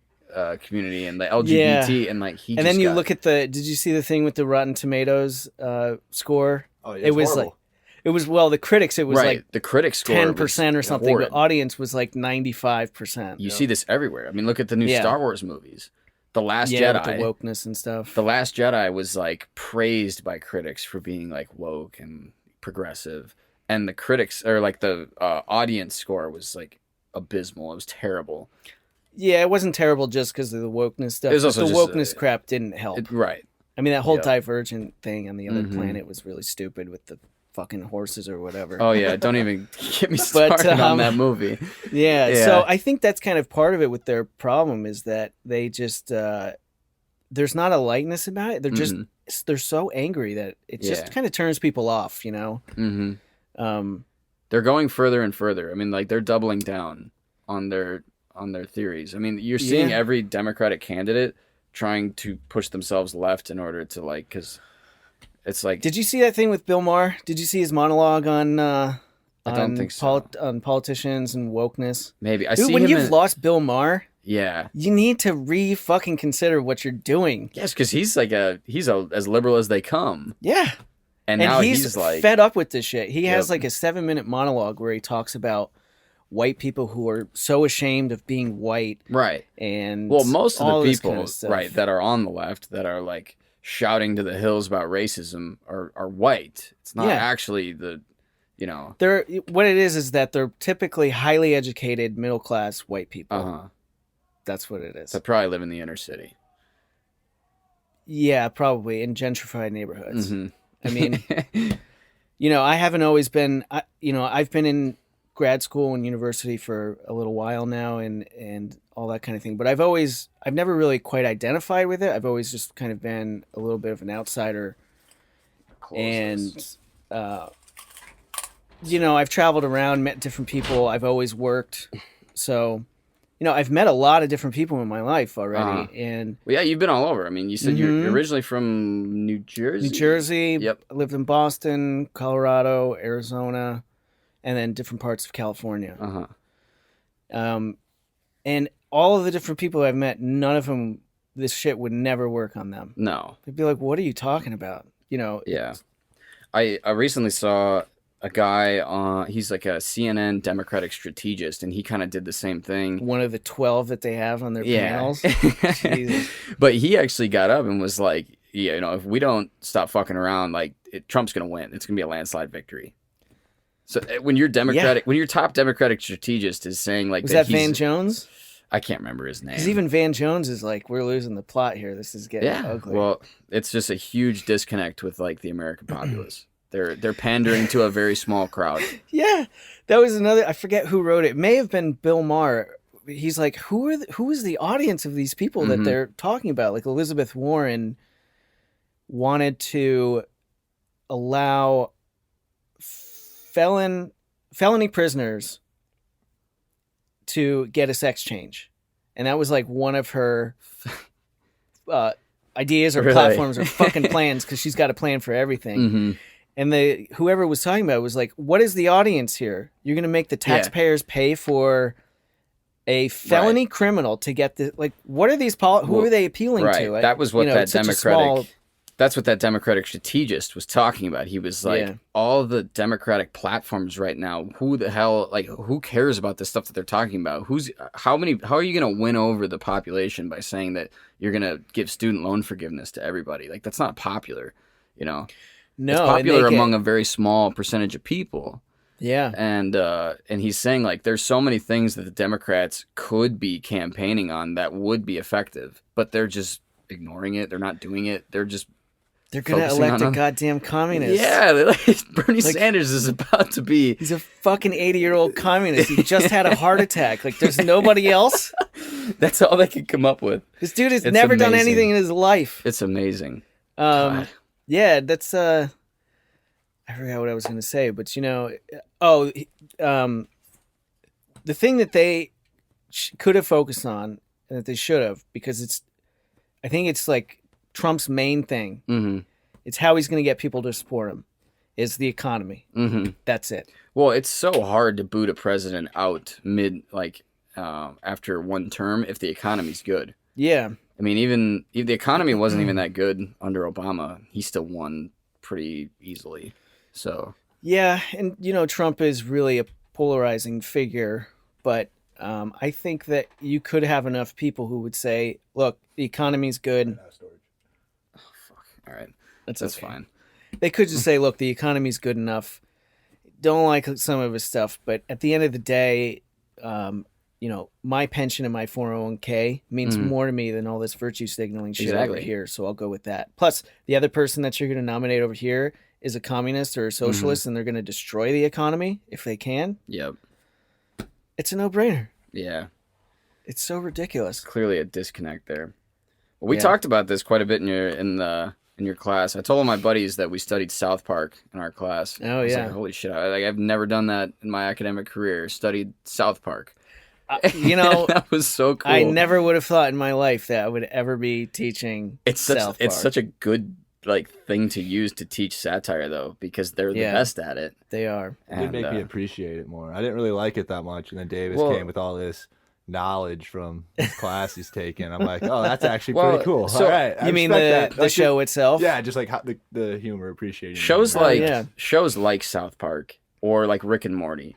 community and the LGBT, and like and then you look at did you see the thing with the Rotten Tomatoes score? Oh, it was horrible. The critics, it was right. like The critics score 10% or something. horrid. The audience was like 95%. You see this everywhere. I mean, look at the new Star Wars movies. The Last Jedi, with the wokeness and stuff. The Last Jedi was like praised by critics for being like woke and progressive, and the critics or like the audience score was like abysmal. It was terrible. Yeah, it wasn't terrible just because of the wokeness stuff. It was also the just, wokeness crap didn't help. Right. I mean, that whole Divergent thing on the other planet was really stupid with the fucking horses or whatever. Oh yeah, don't even get me started on that movie. Yeah, so I think that's kind of part of it with their problem is that they just there's not a lightness about it. They're just they're so angry that it just kind of turns people off, They're going further and further. I mean, like they're doubling down on their theories. I mean, you're seeing every Democratic candidate trying to push themselves left in order to like, because it's like. Did you see that thing with Bill Maher? Did you see his monologue on? I don't think so. On politicians and wokeness. Maybe Dude, when you've lost Bill Maher, yeah, you need to fucking consider what you're doing. Yes, because he's as liberal as they come. Yeah, and now he's like fed up with this shit. He has like a 7-minute monologue where he talks about white people who are so ashamed of being white, right? And most of the people, kind of right, that are on the left that are like shouting to the hills about racism are white. It's not actually the. They're what it is that they're typically highly educated, middle class white people. That's what it is. That probably live in the inner city. Yeah, probably in gentrified neighborhoods. Mm-hmm. I mean, I haven't always been. I've been in grad school and university for a little while now, and all that kind of thing. But I've never really quite identified with it. I've always just kind of been a little bit of an outsider, and. I've traveled around, met different people. I've always worked. So, I've met a lot of different people in my life already. And well, yeah, you've been all over. I mean, you said you're originally from New Jersey. New Jersey. Yep. I lived in Boston, Colorado, Arizona, and then different parts of California. And all of the different people I've met, none of them, this shit would never work on them. No. They'd be like, what are you talking about? Yeah. I recently saw a guy he's like a CNN Democratic strategist, and he kind of did the same thing. One of the 12 that they have on their panels. Jesus. But he actually got up and was like, if we don't stop fucking around, like Trump's going to win. It's going to be a landslide victory. So when your top Democratic strategist is saying like was that Van Jones? I can't remember his name. Because even Van Jones is like, we're losing the plot here. This is getting ugly. Well, it's just a huge disconnect with like the American populace. They're pandering to a very small crowd. Yeah, that was another. I forget who wrote it. It may have been Bill Maher. He's like, who is the audience of these people that they're talking about? Like Elizabeth Warren wanted to allow felony prisoners to get a sex change, and that was like one of her ideas or platforms or fucking plans, because she's got a plan for everything. And whoever was talking about it was like, what is the audience here? You're going to make the taxpayers pay for a felony criminal to get the, like, what are these, who are they appealing to? That was what that's what that Democratic strategist was talking about. He was like, all the Democratic platforms right now, who the hell, like, who cares about this stuff that they're talking about? How are you going to win over the population by saying that you're going to give student loan forgiveness to everybody? Like, that's not popular, No, it's popular among a very small percentage of people. Yeah. And he's saying like there's so many things that the Democrats could be campaigning on that would be effective, but they're just ignoring it. They're not doing it. They're going to elect a goddamn communist. Yeah, Bernie Sanders is about to be. He's a fucking 80-year-old communist. He just had a heart attack. Like, there's nobody else. That's all they could come up with. This dude has never done anything in his life. It's amazing. Yeah, that's I forgot what I was going to say, but the thing that they could have focused on and that they should have, because I think it's like Trump's main thing. Mm-hmm. It's how he's going to get people to support him is the economy. Mm-hmm. That's it. Well, it's so hard to boot a president out after one term if the economy's good. Yeah. I mean, even if the economy wasn't even that good under Obama, he still won pretty easily. So Yeah, and Trump is really a polarizing figure, but I think that you could have enough people who would say, "Look, the economy's good." all right, That's okay. fine. They could just say, "Look, the economy's good enough." Don't like some of his stuff, but at the end of the day, my pension and my 401k means more to me than all this virtue signaling shit over here. So I'll go with that. Plus, the other person that you're going to nominate over here is a communist or a socialist, and they're going to destroy the economy if they can. Yep. It's a no-brainer. Yeah. It's so ridiculous. Clearly a disconnect there. Well, we talked about this quite a bit in your class. I told all my buddies that we studied South Park in our class. Oh, I was yeah. like, holy shit. I've never done that in my academic career. Studied South Park. That was so cool. I never would have thought in my life that I would ever be teaching South Park. It's such a good thing to use to teach satire, though, because they're the best at it. They are. It did make me appreciate it more. I didn't really like it that much, and then Davis came with all this knowledge from his class he's taken. I'm like, oh, that's actually pretty cool. So, all right, you mean the show itself? Yeah, just like how the humor appreciating shows like South Park or like Rick and Morty.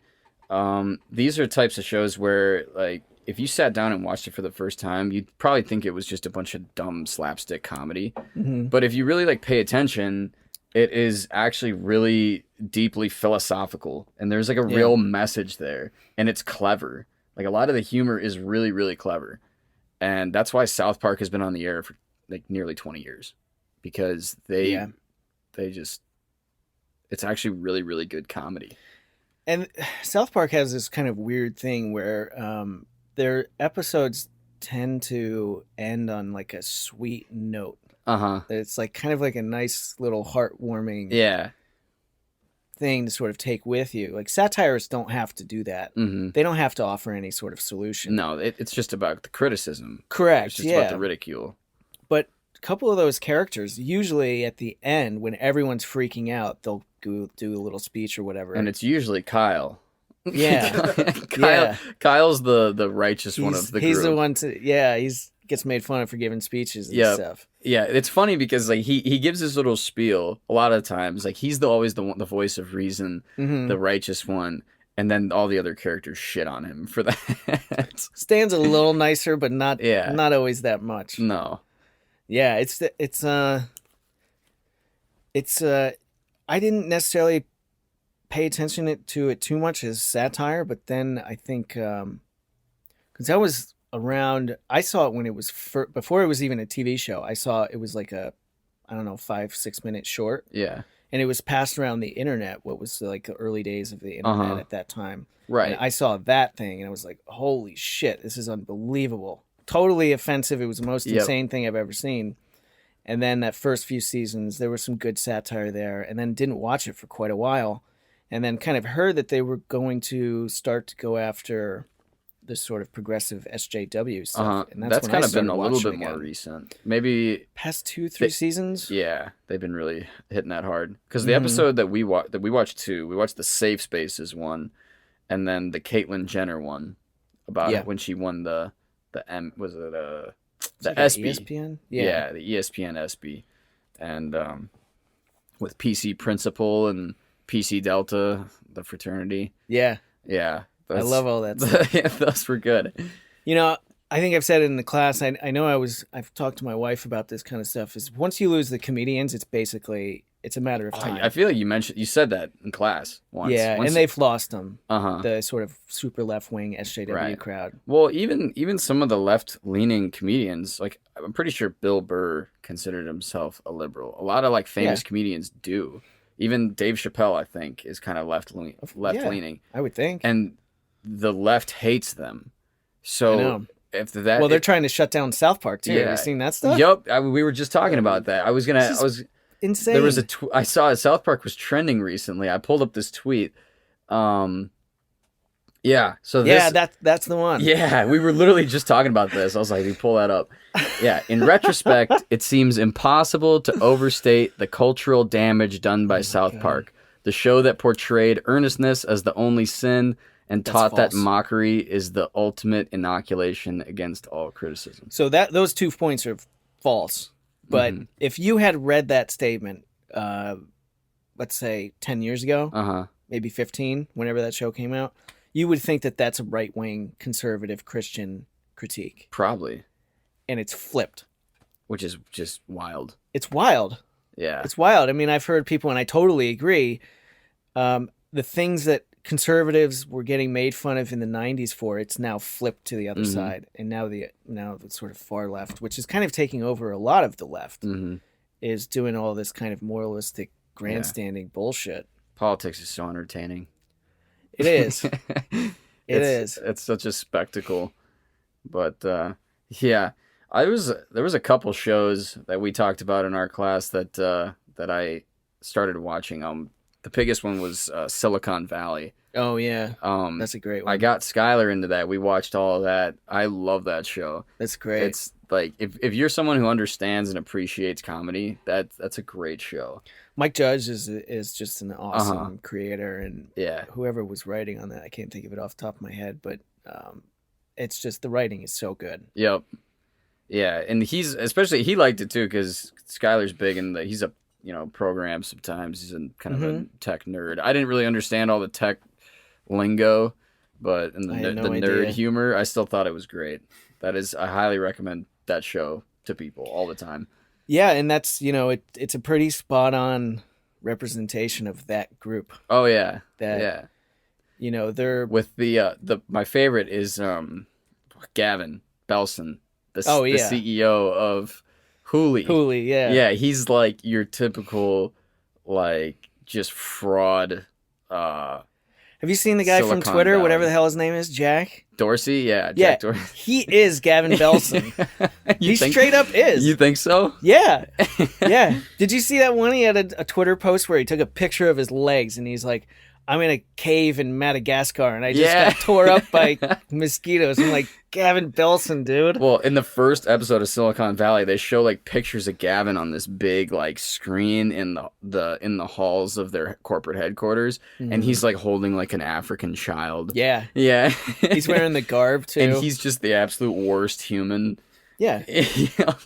These are types of shows where, like, if you sat down and watched it for the first time, you'd probably think it was just a bunch of dumb slapstick comedy. Mm-hmm. But if you really pay attention, it is actually really deeply philosophical, and there's a real message there, and it's clever. Like, a lot of the humor is really, really clever, and that's why South Park has been on the air for nearly 20 years, because they just, it's actually really, really good comedy. And South Park has this kind of weird thing where their episodes tend to end on a sweet note. It's kind of a nice little heartwarming thing to sort of take with you. Like, satirists don't have to do that. Mm-hmm. They don't have to offer any sort of solution. No, it's just about the criticism. Correct. It's just about the ridicule. But a couple of those characters, usually at the end, when everyone's freaking out, they'll do a little speech or whatever. And it's usually Kyle. Yeah. Kyle's the righteous one of the group. He's the one he's gets made fun of for giving speeches and stuff. Yeah, it's funny because he gives his little spiel a lot of times. He's always the voice of reason, the righteous one, and then all the other characters shit on him for that. Stan's a little nicer, but not always that much. No. Yeah, I didn't necessarily pay attention to it too much as satire, but then I think because I was around, I saw it when it was before it was even a TV show. I saw it was like a 5-6 minute short. Yeah, and it was passed around the internet. What was the early days of the internet at that time? Right. And I saw that thing and I was like, holy shit, this is unbelievable. Totally offensive. It was the most insane thing I've ever seen. And then that first few seasons, there was some good satire there, and then didn't watch it for quite a while. And then kind of heard that they were going to start to go after the sort of progressive SJW stuff. And that's kind of been a little bit more recent. Maybe past 2-3 seasons. Yeah, they've been really hitting that hard. Because the episode that we watched two, we watched the Safe Spaces one, and then the Caitlyn Jenner one about when she won the ESPY? ESPN? Yeah, the ESPN ESPY, and with PC Principal and PC Delta, the fraternity. Yeah. I love all that stuff. Yeah, those were good. I think I've said it in the class. I know I've talked to my wife about this kind of stuff. Is once you lose the comedians, it's a matter of time. I feel like you said that in class once. Yeah, and they've lost them. Uh-huh. The sort of super left-wing SJW crowd. Well, even some of the left-leaning comedians, I'm pretty sure Bill Burr considered himself a liberal. A lot of famous comedians do. Even Dave Chappelle, I think, is kind of left-leaning. I would think. And the left hates them. So if that, they're trying to shut down South Park too. Have you seen that stuff? Yep, we were just talking about that. I was insane. There was I saw South Park was trending recently. I pulled up this tweet. Yeah. So Yeah, that's the one. Yeah, we were literally just talking about this. I was like, we pull that up. Yeah, in retrospect, it seems impossible to overstate the cultural damage done by South Park, the show that portrayed earnestness as the only sin and taught that mockery is the ultimate inoculation against all criticism. So those 2 points are false. But if you had read that statement, let's say 10 years ago, maybe 15, whenever that show came out, you would think that that's a right-wing conservative Christian critique. Probably. And it's flipped. Which is just wild. It's wild. Yeah. It's wild. I mean, I've heard people, and I totally agree, the things that conservatives were getting made fun of in the 90s for, it's now flipped to the other side. And now the sort of far left, which is kind of taking over a lot of the left, is doing all this kind of moralistic grandstanding bullshit. Politics is so entertaining. It is. It's such a spectacle. But yeah, there was a couple shows that we talked about in our class that I started watching. The biggest one was Silicon Valley. Oh yeah, that's a great one. I got Skylar into that. We watched all of that. I love that show. That's great. It's like if you're someone who understands and appreciates comedy, that's a great show. Mike Judge is just an awesome creator, and whoever was writing on that, I can't think of it off the top of my head, but it's just the writing is so good. Yep. Yeah, and he liked it too because Skylar's big and he's a program sometimes. He's a kind of a tech nerd. I didn't really understand all the tech lingo, but in the nerd humor, I still thought it was great. I highly recommend that show to people all the time. Yeah, and that's it's a pretty spot on representation of that group. Oh yeah, they're with the my favorite is Gavin Belson, the CEO of Hooli, yeah. Yeah, he's like your typical, like, just fraud. Have you seen the guy Silicon from Twitter, Valley. Whatever the hell his name is, Jack? Dorsey? Yeah, Jack Dorsey. He is Gavin Belson. He straight up is. You think so? Yeah. Yeah. Did you see that one? He had a Twitter post where he took a picture of his legs, and he's like, I'm in a cave in Madagascar, and I just got tore up by mosquitoes. I'm like, Gavin Belson, dude. Well, in the first episode of Silicon Valley, they show like pictures of Gavin on this big like screen in the halls of their corporate headquarters, and he's like holding like an African child. Yeah. Yeah. He's wearing the garb too. And he's just the absolute worst human. Yeah.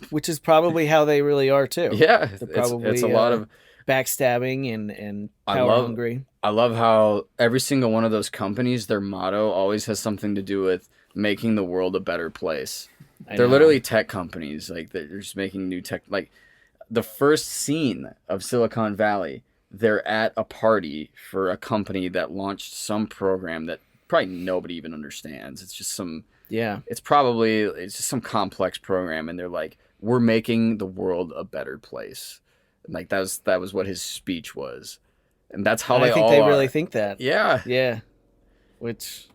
Which is probably how they really are too. Yeah. They're probably, it's a lot of backstabbing and power hungry. I love how every single one of those companies, their motto always has something to do with making the world a better place. They're literally tech companies. Like they're just making new tech. Like the first scene of Silicon Valley, they're at a party for a company that launched some program that probably nobody even understands. It's just it's just some complex program, and they're like, we're making the world a better place. And like that was what his speech was. And that's how I think all they are. really think that. Yeah. Yeah. Which,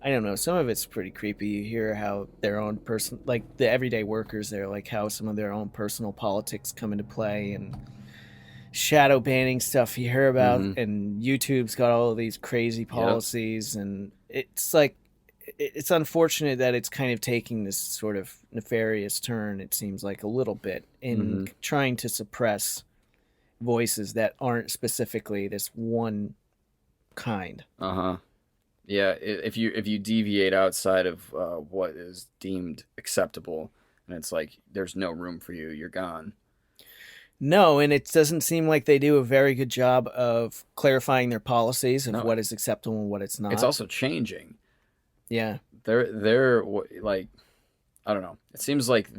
I don't know. Some of it's pretty creepy. You hear how their own person, like the everyday workers there, like how some of their own personal politics come into play and shadow banning stuff you hear about. And YouTube's got all of these crazy policies. And it's like, it's unfortunate that it's kind of taking this sort of nefarious turn, it seems like a little bit, in trying to suppress voices that aren't specifically this one kind. Yeah, if you deviate outside of what is deemed acceptable, and it's like there's no room for you, you're gone. No, and it doesn't seem like they do a very good job of clarifying their policies of what is acceptable and what it's not. It's also changing. Yeah, they're like, I don't know. It seems like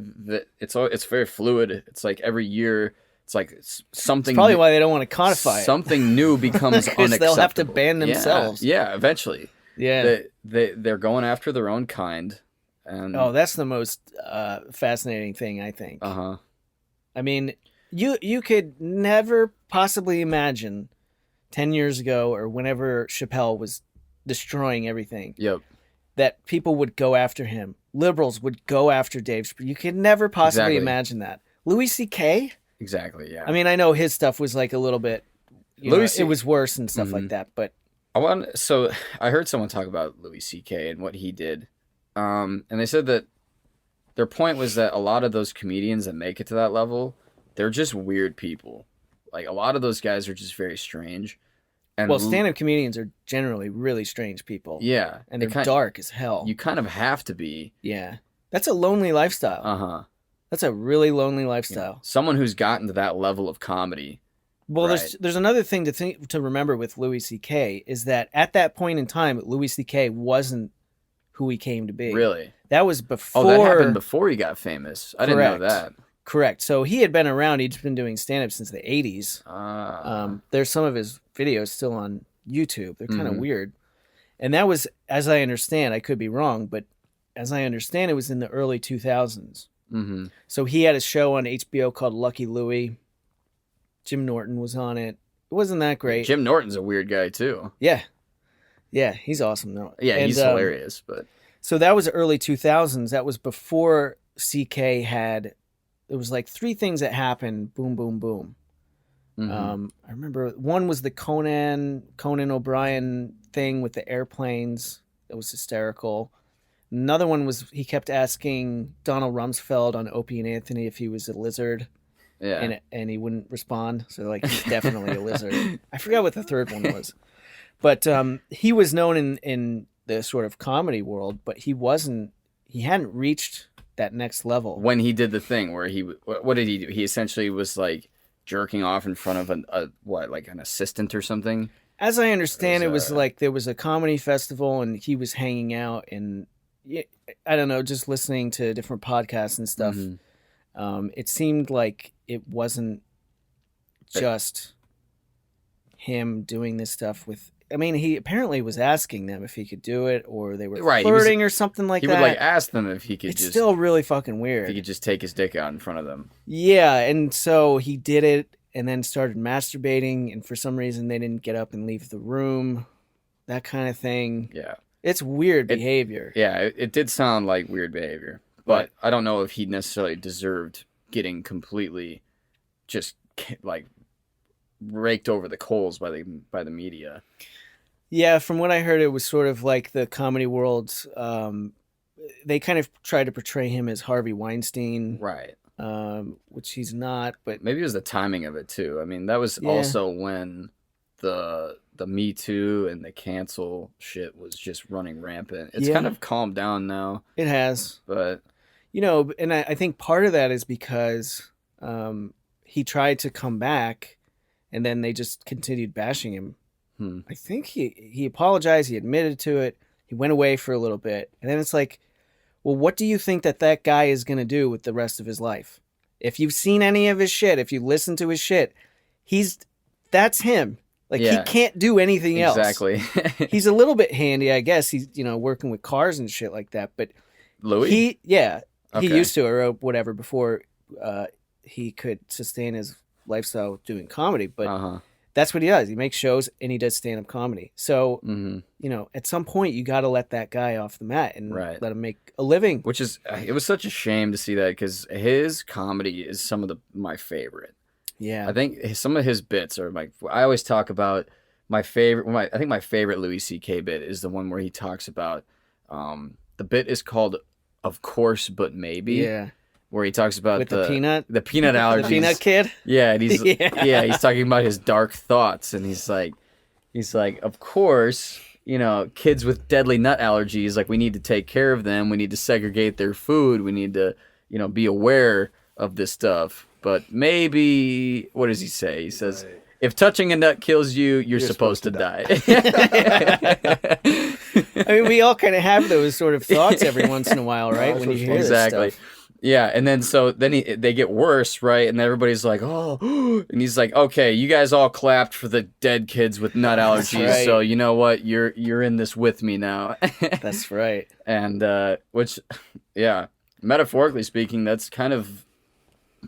it's very fluid. It's like every year. It's like something. It's probably why they don't want to codify it. Something new becomes unacceptable. They'll have to ban themselves. Yeah, eventually. Yeah, they're going after their own kind. And that's the most fascinating thing, I think. I mean, you could never possibly imagine 10 years ago or whenever Chappelle was destroying everything. Yep. That people would go after him. Liberals would go after Dave Chappelle. You could never possibly imagine that. Louis C.K.? Exactly, yeah. I mean, I know his stuff was like a little bit, it was worse and stuff like that, but So I heard someone talk about Louis C.K. and what he did, and they said that their point was that a lot of those comedians that make it to that level, they're just weird people. Like a lot of those guys are just very strange. And Well, stand-up comedians are generally really strange people. Yeah, And they're dark as hell. You kind of have to be. Yeah. That's a lonely lifestyle. Uh-huh. That's a really lonely lifestyle. Yeah. Someone who's gotten to that level of comedy. Well, right. there's another thing to remember with Louis C.K. is that at that point in time, Louis C.K. wasn't who he came to be. Really? That was before. Oh, that happened before he got famous. I didn't know that. Correct. So he had been around. He'd been doing stand-up since the 80s. There's some of his videos still on YouTube. They're kind of weird. And that was, as I understand, I could be wrong, but as I understand, it was in the early 2000s. Mm-hmm. So he had a show on HBO called Lucky Louie. Jim Norton was on it. It wasn't that great. Jim Norton's a weird guy, too. Yeah. Yeah, he's awesome, though. Yeah, he's hilarious. But so that was early 2000s. That was before CK had... There was like 3 things that happened. Boom, boom, boom. mm-hmm. I remember one was the Conan O'Brien thing with the airplanes. It was hysterical. Another one was he kept asking Donald Rumsfeld on Opie and Anthony if he was a lizard. Yeah. And he wouldn't respond. So like he's definitely a lizard. I forgot what the third one was. But he was known in the sort of comedy world, but he hadn't reached that next level. When he did the thing where what did he do? He essentially was like jerking off in front of like an assistant or something? As I understand, it was like there was a comedy festival and he was hanging out and I don't know, just listening to different podcasts and stuff. Mm-hmm. It seemed like it wasn't just him doing this stuff with... I mean, he apparently was asking them if he could do it, or they were flirting or something like that. He would like ask them if he could. It's still really fucking weird. If he could just take his dick out in front of them. Yeah, and so he did it, and then started masturbating, and for some reason they didn't get up and leave the room, that kind of thing. Yeah, it's weird behavior. It did sound like weird behavior, but I don't know if he necessarily deserved getting completely just like raked over the coals by the media. Yeah, from what I heard, it was sort of like the comedy world. They kind of tried to portray him as Harvey Weinstein, right? Which he's not. But maybe it was the timing of it too. I mean, that was also when the Me Too and the cancel shit was just running rampant. It's kind of calmed down now. It has, but and I think part of that is because he tried to come back, and then they just continued bashing him. I think he apologized. He admitted to it. He went away for a little bit. And then it's like, well, what do you think that guy is going to do with the rest of his life? If you've seen any of his shit, if you listen to his shit, that's him. Like, he can't do anything else. Exactly. He's a little bit handy, I guess. He's, working with cars and shit like that. But Louis? He used to, or whatever, before he could sustain his lifestyle doing comedy. But that's what he does. He makes shows and he does stand-up comedy. So, at some point you got to let that guy off the mat and let him make a living. It was such a shame to see that, because his comedy is some of my favorite. Yeah. I think some of his bits are I always talk about my favorite. I think my favorite Louis C.K. bit is the one where he talks about, the bit is called Of Course But Maybe. Yeah. Where he talks about with the peanut allergies. The peanut kid? Yeah, and he's talking about his dark thoughts, and he's like, of course, kids with deadly nut allergies, like, we need to take care of them. We need to segregate their food. We need to, be aware of this stuff. But maybe, what does he say? He says, if touching a nut kills you, you're supposed to die. I mean, we all kind of have those sort of thoughts every once in a while, right? When you hear this stuff. Yeah, and then they get worse, right? And everybody's like, oh, and he's like, okay, you guys all clapped for the dead kids with nut allergies, right. So you know what? You're in this with me now. That's right. And metaphorically speaking, that's kind of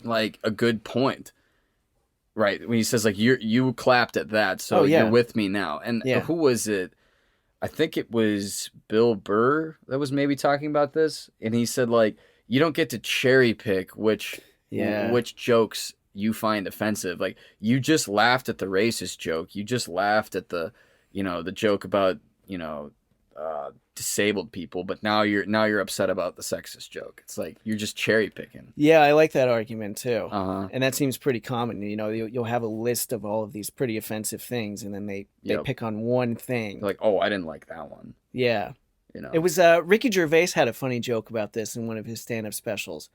like a good point, right? When he says like you clapped at that, so you're with me now. And who was it? I think it was Bill Burr that was maybe talking about this, and he said like, you don't get to cherry pick which jokes you find offensive. Like, you just laughed at the racist joke. You just laughed at the, the joke about, disabled people, but now you're upset about the sexist joke. It's like you're just cherry picking. Yeah, I like that argument too. Uh-huh. And that seems pretty common. You'll have a list of all of these pretty offensive things, and then they pick on one thing. Like, oh, I didn't like that one. Yeah. It was Ricky Gervais had a funny joke about this in one of his stand-up specials.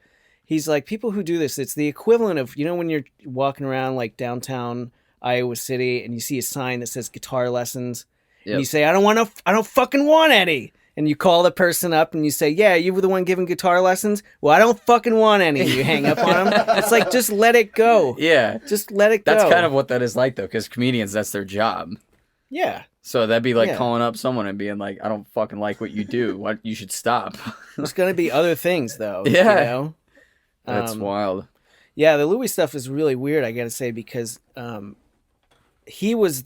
He's like, people who do this, it's the equivalent of, when you're walking around like downtown Iowa City and you see a sign that says guitar lessons. Yep. And you say, I don't fucking want any. And you call the person up and you say, yeah, you were the one giving guitar lessons? Well, I don't fucking want any. You hang up on them. It's like, just let it go. Yeah. Just let it go. That's kind of what that is like, though, because comedians, that's their job. Yeah. So that'd be like calling up someone and being like, I don't fucking like what you do. What you should stop. There's going to be other things, though. Yeah. That's wild. Yeah, the Louis stuff is really weird, I got to say, because he was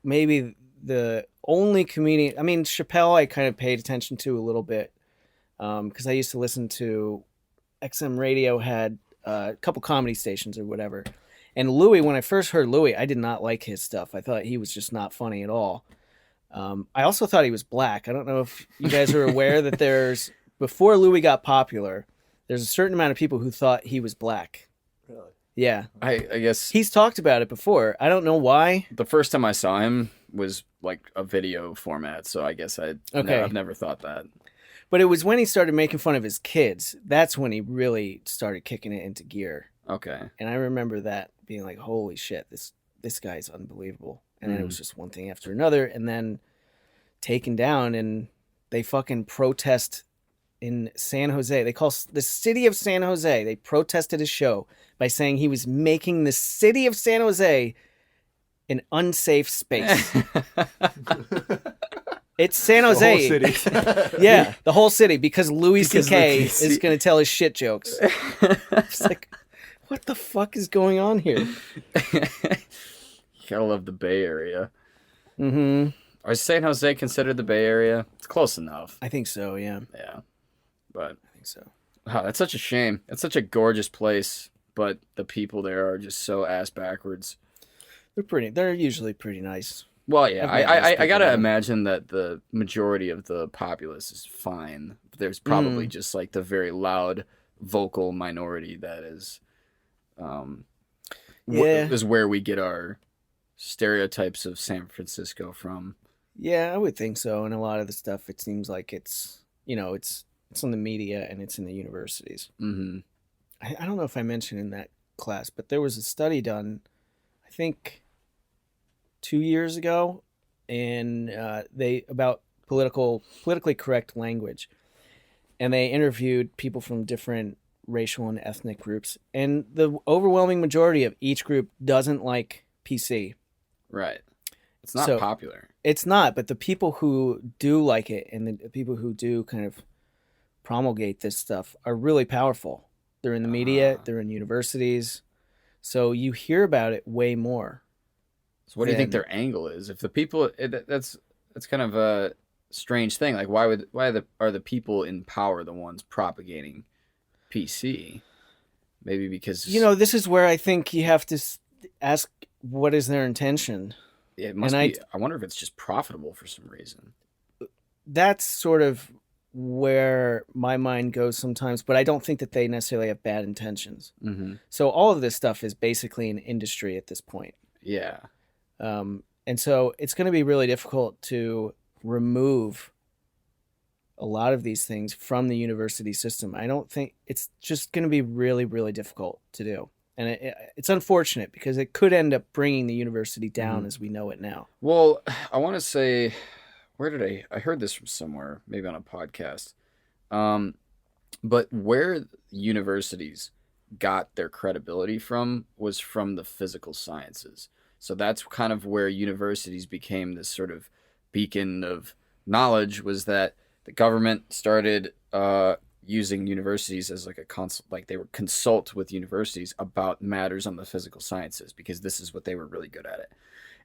maybe the only comedian. I mean, Chappelle I kind of paid attention to a little bit because I used to listen to XM Radio, had a couple comedy stations or whatever. And Louis, when I first heard Louis, I did not like his stuff. I thought he was just not funny at all. I also thought he was black. I don't know if you guys are aware that before Louis got popular, there's a certain amount of people who thought he was black. Really? Yeah. I guess he's talked about it before. I don't know why. The first time I saw him was like a video format, so I guess I've never thought that. But it was when he started making fun of his kids. That's when he really started kicking it into gear. Okay. And I remember that being like, holy shit, this guy's unbelievable. And then it was just one thing after another, and then taken down, and they fucking protest in San Jose. They call the city of San Jose. They protested his show by saying he was making the city of San Jose an unsafe space. It's San Jose. The whole city. Yeah, the whole city, because Louis C.K. is going to tell his shit jokes. It's like, what the fuck is going on here? You gotta love the Bay Area. Mm-hmm. Is San Jose considered the Bay Area? It's close enough. I think so, yeah. Yeah. But I think so. Wow, that's such a shame. It's such a gorgeous place, but the people there are just so ass backwards. They're usually pretty nice. Well, yeah, I gotta imagine that the majority of the populace is fine. There's probably just like the very loud vocal minority that is is where we get our stereotypes of San Francisco from. Yeah, I would think so. And a lot of the stuff, it seems like it's in the media and it's in the universities. Mm-hmm. I don't know if I mentioned in that class, but there was a study done, I think 2 years ago, and about politically correct language, and they interviewed people from different racial and ethnic groups, and the overwhelming majority of each group doesn't like PC. Right. It's not popular. It's not, but the people who do like it and the people who do kind of promulgate this stuff are really powerful. They're in the media, they're in universities, so you hear about it way more. So what do you think their angle is? If the people, that's kind of a strange thing. Like, why are the people in power the ones propagating PC? Maybe because this is where I think you have to ask, what is their intention? It must be. I wonder if it's just profitable for some reason. That's sort of where my mind goes sometimes, but I don't think that they necessarily have bad intentions. Mm-hmm. So all of this stuff is basically an industry at this point. Yeah. And so it's going to be really difficult to remove a lot of these things from the university system. I don't think it's just going to be really, really difficult to do. And it's unfortunate because it could end up bringing the university down as we know it now. Well, I want to say, where did I heard this from somewhere, maybe on a podcast. But where universities got their credibility from was from the physical sciences. So that's kind of where universities became this sort of beacon of knowledge, was that the government started using universities as like they would consult with universities about matters on the physical sciences because this is what they were really good at it.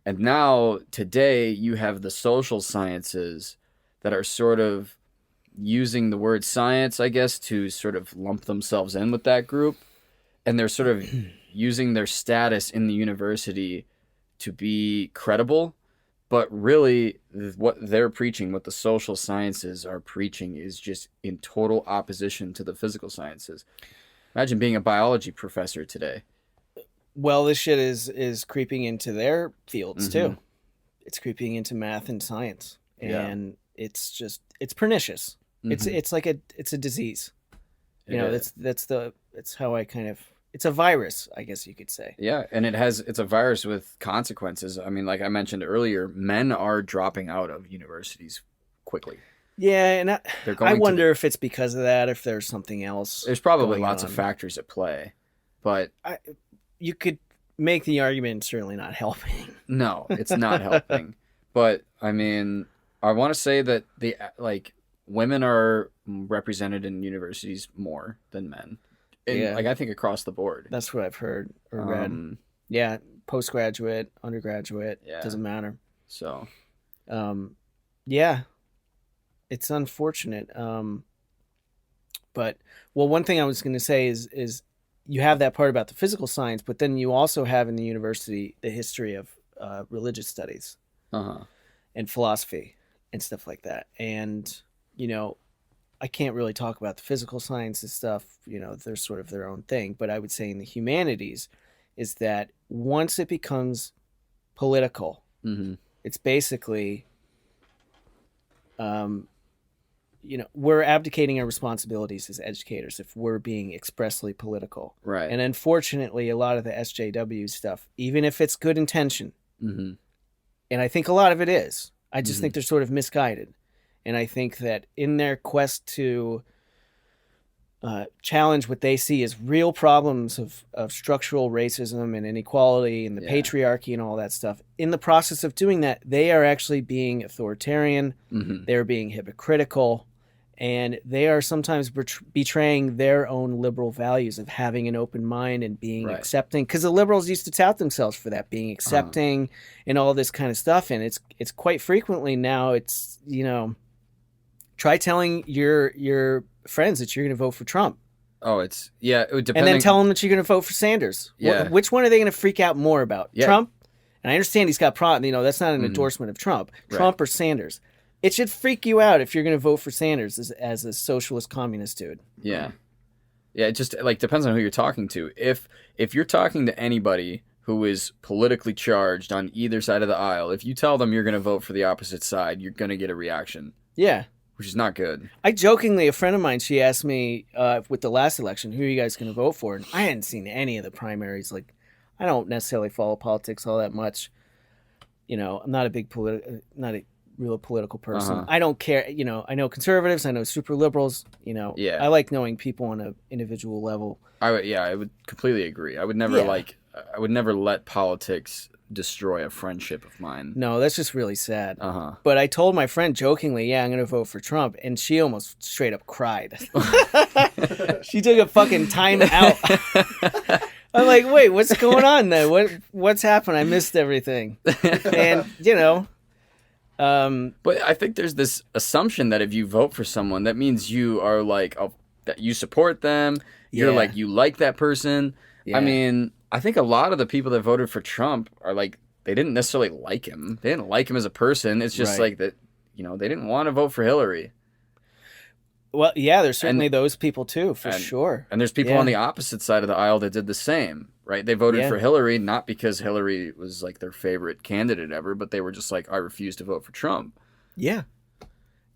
And now today you have the social sciences that are sort of using the word science, I guess, to sort of lump themselves in with that group. And they're sort of using their status in the university to be credible. But really, what they're preaching, what the social sciences are preaching, is just in total opposition to the physical sciences. Imagine being a biology professor today. Well, this shit is creeping into their fields too. It's creeping into math and science, and it's pernicious. It's like it's a disease. You know, that's how I kind of. It's a virus, I guess you could say. Yeah, and it's a virus with consequences. I mean, like I mentioned earlier, men are dropping out of universities quickly. Yeah, and I wonder if it's because of that, if there's something else. There's probably lots of factors at play, but you could make the argument it's certainly not helping. No, it's not helping. But I mean, I want to say that women are represented in universities more than men. Like I think across the board. That's what I've heard or read. Yeah, postgraduate, undergraduate, doesn't matter. So, yeah, it's unfortunate. But one thing I was going to say is you have that part about the physical science, but then you also have in the university the history of religious studies and philosophy and stuff like that. And, you know, I can't really talk about the physical sciences stuff. You know, they're sort of their own thing. But I would say in the humanities is that once it becomes political, it's basically, you know, we're abdicating our responsibilities as educators if we're being expressly political. Right. And unfortunately, a lot of the SJW stuff, even if it's good intention, and I think a lot of it is, I just think they're sort of misguided. And I think that in their quest to challenge what they see as real problems of structural racism and inequality and the patriarchy and all that stuff, in the process of doing that, they are actually being authoritarian, they're being hypocritical, and they are sometimes betraying their own liberal values of having an open mind and being accepting. Because the liberals used to tout themselves for that, being accepting and all this kind of stuff. And it's quite frequently now, it's, you know... Try telling your friends that you're going to vote for Trump. Oh, it would depend. And then tell them that you're going to vote for Sanders. Yeah. Which one are they going to freak out more about? Yeah. Trump? And I understand he's got you know, that's not an endorsement of Trump. Trump or Sanders. It should freak you out if you're going to vote for Sanders as a socialist communist dude. Yeah. Yeah, it just like depends on who you're talking to. If you're talking to anybody who is politically charged on either side of the aisle, if you tell them you're going to vote for the opposite side, you're going to get a reaction. Yeah. Which is not good. I jokingly, a friend of mine, she asked me with the last election, who are you guys going to vote for? And I hadn't seen any of the primaries. Like, I don't necessarily follow politics all that much. You know, I'm not not a real political person. I don't care. You know, I know conservatives. I know super liberals. You know, I like knowing people on an individual level. I would completely agree. I would never I would never let politics destroy a friendship of mine. No, that's just really sad. But I told my friend jokingly, I'm going to vote for Trump, and she almost straight up cried. She took a fucking time out. I'm like, wait, what's going on then? What's happened? I missed everything. And, you know. But I think there's this assumption that if you vote for someone, that means you are like, that you support them. You're like, you like that person. Yeah. I mean, I think a lot of the people that voted for Trump are like, they didn't necessarily like him. They didn't like him as a person. It's just like that, you know, they didn't want to vote for Hillary. Well, yeah, there's certainly those people too, for sure. And there's people on the opposite side of the aisle that did the same, right? They voted for Hillary, not because Hillary was like their favorite candidate ever, but they were just like, I refuse to vote for Trump. Yeah.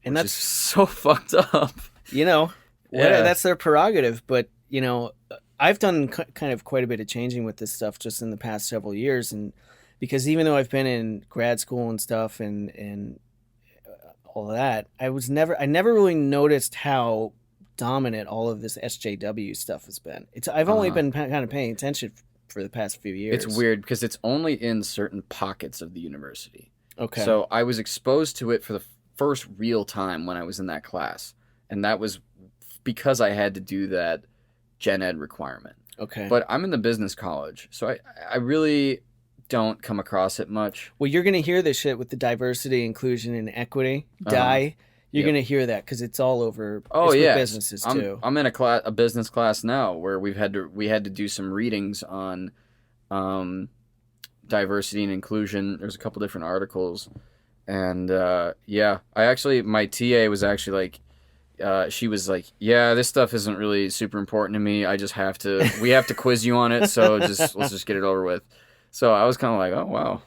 And that's so fucked up. You know, that's their prerogative. But, you know, I've done kind of quite a bit of changing with this stuff just in the past several years. And because even though I've been in grad school and stuff and all of that, I never really noticed how dominant all of this SJW stuff has been. I've only been kind of paying attention for the past few years. It's weird because it's only in certain pockets of the university. Okay. So I was exposed to it for the first real time when I was in that class. And that was because I had to do that gen ed requirement. Okay. But I'm in the business college, so I really don't come across it much. Well, you're going to hear this shit with the diversity, inclusion, and equity. DIE. You're going to hear that because it's all over. Oh yeah, businesses too. I'm in a business class now where we had to do some readings on diversity and inclusion. There's a couple different articles, and my TA was actually like, she was like, yeah, this stuff isn't really super important to me. We have to quiz you on it, so let's just get it over with. So I was kind of like, oh wow,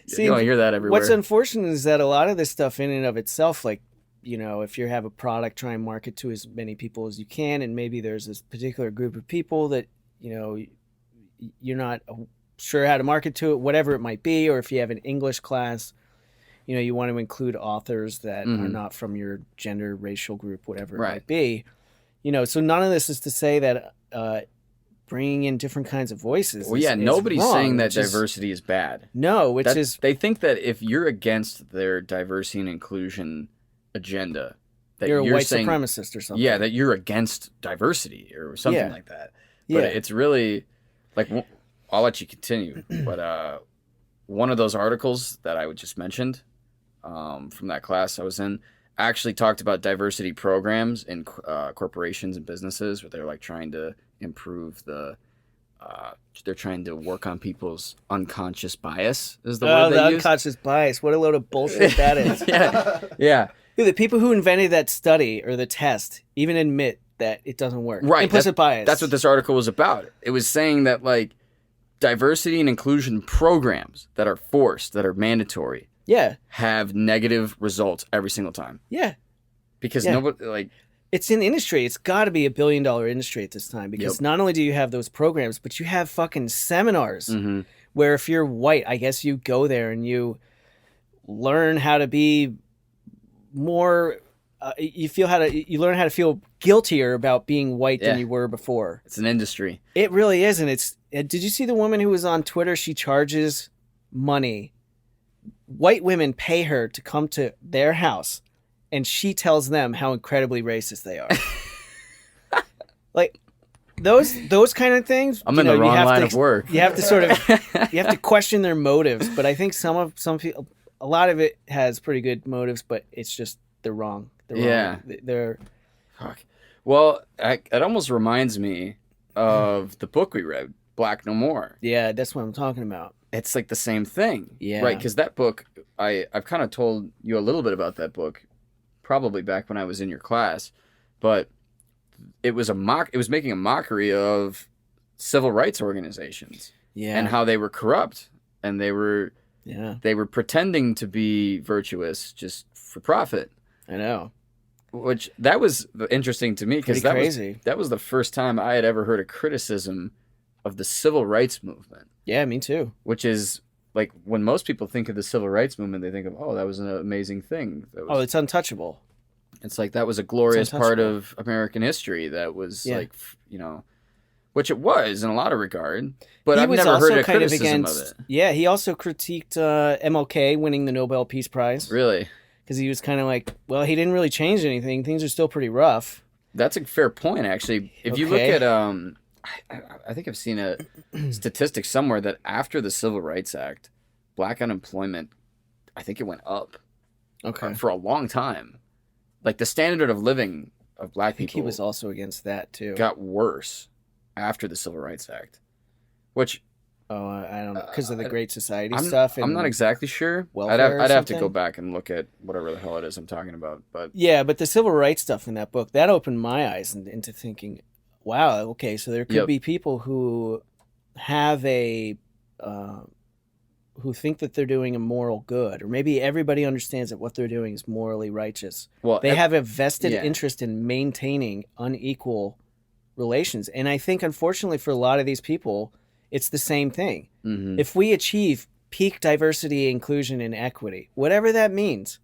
See, you don't hear that everywhere. What's unfortunate is that a lot of this stuff in and of itself, like, if you have a product, try and market to as many people as you can, and maybe there's this particular group of people that you're not sure how to market to it, whatever it might be, or if you have an English class, you want to include authors that are not from your gender, racial group, whatever it might be. So none of this is to say that bringing in different kinds of voices nobody's wrong, saying that diversity is bad. No, they think that if you're against their diversity and inclusion agenda, that you're a white saying, supremacist or something. Yeah, that you're against diversity or something like that. But Yeah. it's really like, I'll let you continue. But one of those articles that I just mentioned from that class I was in actually talked about diversity programs in corporations and businesses where they're like trying to improve they're trying to work on people's unconscious bias is the word they the use. unconscious bias. What a load of bullshit that is. Yeah. Dude, the people who invented that study or the test even admit that it doesn't work. Right. Implicit bias. That's what this article was about. It was saying that like diversity and inclusion programs that are forced, that are mandatory, have negative results every single time. Yeah. Because nobody like it's an industry. It's got to be $1 billion industry at this time because not only do you have those programs, but you have fucking seminars where if you're white, I guess you go there and you learn how to be more. You learn how to feel guiltier about being white than you were before. It's an industry. It really is, and it's. Did you see the woman who was on Twitter? She charges money. White women pay her to come to their house, and she tells them how incredibly racist they are. Like those kind of things. I'm in the wrong line of work. You have to you have to question their motives. But I think some people, a lot of it has pretty good motives, but it's just they're wrong. They're. Fuck. Well, it almost reminds me of the book we read, Black No More. Yeah, that's what I'm talking about. It's like the same thing. Yeah. Right, because that book, I've kind of told you a little bit about that book, probably back when I was in your class, but it was making a mockery of civil rights organizations. Yeah. And how they were corrupt and they were pretending to be virtuous just for profit. I know. Which that was interesting to me because that was the first time I had ever heard a criticism of the civil rights movement. Yeah, me too. Which is like when most people think of the civil rights movement, they think of, oh, that was an amazing thing. It's untouchable. It's like that was a glorious part of American history that was which it was in a lot of regard. But I've never heard a criticism of it. Yeah, he also critiqued MLK winning the Nobel Peace Prize. Really? Because he was kind of like, well, he didn't really change anything. Things are still pretty rough. That's a fair point, actually. If you look at, I think I've seen a statistic somewhere that after the Civil Rights Act, black unemployment, I think it went up. Okay. For a long time. Like the standard of living of black people. He was also against that too. Got worse after the Civil Rights Act, which. Oh, I don't know, because of the Great Society stuff. I'm not exactly sure. I'd have to go back and look at whatever the hell it is I'm talking about. But yeah, but the civil rights stuff in that book that opened my eyes into thinking, wow, okay, so there could be people who have who think that they're doing a moral good, or maybe everybody understands that what they're doing is morally righteous. Well, they have a vested interest in maintaining unequal relations, and I think unfortunately for a lot of these people. It's the same thing. Mm-hmm. If we achieve peak diversity, inclusion, and equity, whatever that means,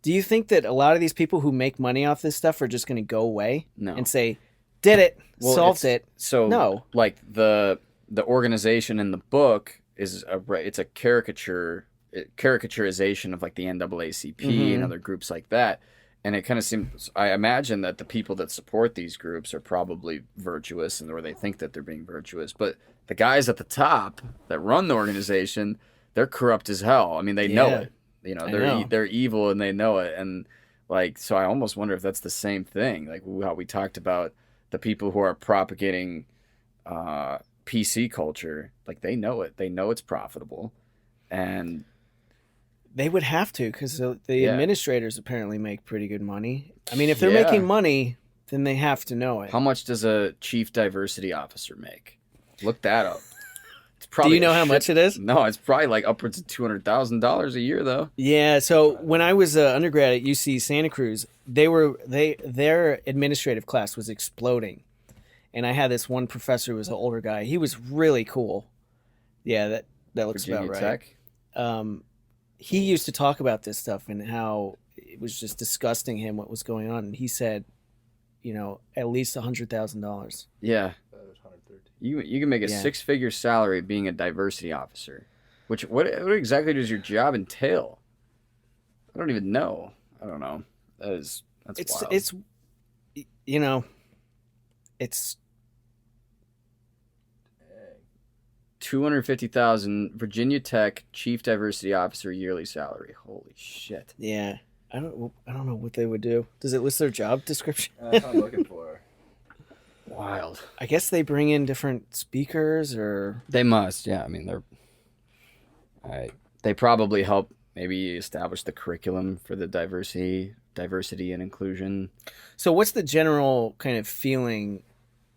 do you think that a lot of these people who make money off this stuff are just going to go away and say, did it, solved it? So, no. Like the organization in the book it's a caricaturization of like the NAACP and other groups like that. And it kind of seems, I imagine that the people that support these groups are probably virtuous or they think that they're being virtuous. But the guys at the top that run the organization, they're corrupt as hell. I mean, they know it. They're evil and they know it. And like, so I almost wonder if that's the same thing. Like how we talked about the people who are propagating PC culture, like they know it. They know it's profitable. And they would have to, because the Yeah. administrators apparently make pretty good money. I mean, if they're making money, then they have to know it. How much does a chief diversity officer make? Look that up. It's probably Do you know how much it is? No, it's probably like upwards of $200,000 a year, though. Yeah. So when I was undergrad at UC Santa Cruz, their administrative class was exploding, and I had this one professor who was an older guy. He was really cool. Yeah, that looks Virginia about right. Tech. He used to talk about this stuff and how it was just disgusting him what was going on. And he said, at least $100,000. Yeah. You can make a 6-figure salary being a diversity officer. What exactly does your job entail? I don't even know. I don't know. That's wild. It's $250,000 Virginia Tech chief diversity officer yearly salary. Holy shit. Yeah. I don't know what they would do. Does it list their job description? That's what I'm looking for. Wild. I guess they bring in different speakers, or They must. Yeah. I mean, they probably help maybe establish the curriculum for the diversity and inclusion. So what's the general kind of feeling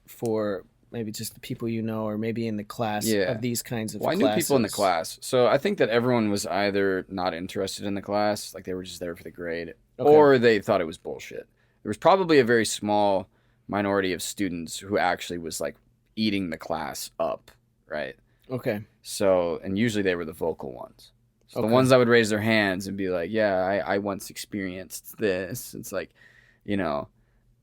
for maybe just the people or maybe in the class of these kinds of classes? I knew people in the class. So I think that everyone was either not interested in the class, like they were just there for the grade, or they thought it was bullshit. There was probably a very small minority of students who actually was like eating the class up, right? Okay. So, and usually they were the vocal ones. So the ones that would raise their hands and be like, yeah, I once experienced this. It's like,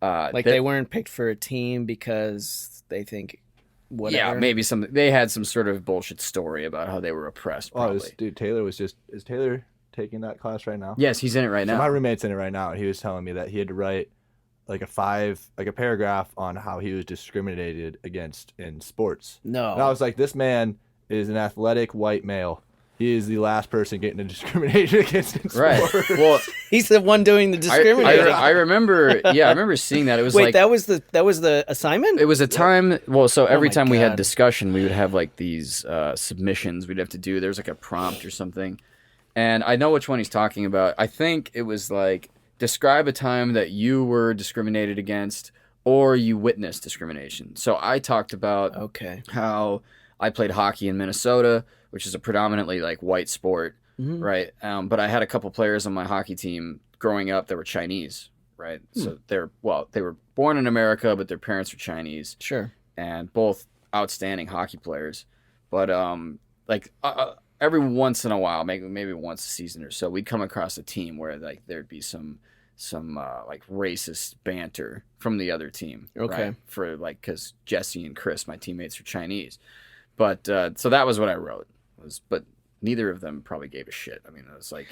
like they weren't picked for a team because they think whatever. Yeah, maybe they had some sort of bullshit story about how they were oppressed. Probably. Taylor is Taylor taking that class right now? Yes, he's in it right now. My roommate's in it right now, and he was telling me that he had to write like a paragraph on how he was discriminated against in sports. No. And I was like, this man is an athletic white male. He is the last person getting discriminated against in sports. Right. Well, he's the one doing the discriminating. I remember. Yeah, I remember seeing that. It was Wait, that was the assignment? It was a time. Well, so every time we had discussion, we would have like these submissions we'd have to do. There was like a prompt or something, and I know which one he's talking about. I think it was like, describe a time that you were discriminated against or you witnessed discrimination. So I talked about how I played hockey in Minnesota, which is a predominantly like white sport, right? But I had a couple players on my hockey team growing up that were Chinese, right? So they were born in America, but their parents were Chinese. Sure. And both outstanding hockey players. But every once in a while, maybe once a season or so, we'd come across a team where like there'd be some like racist banter from the other team. Okay. Right? For like, because Jesse and Chris, my teammates, are Chinese. But so that was what I wrote. But neither of them probably gave a shit. I mean, it was like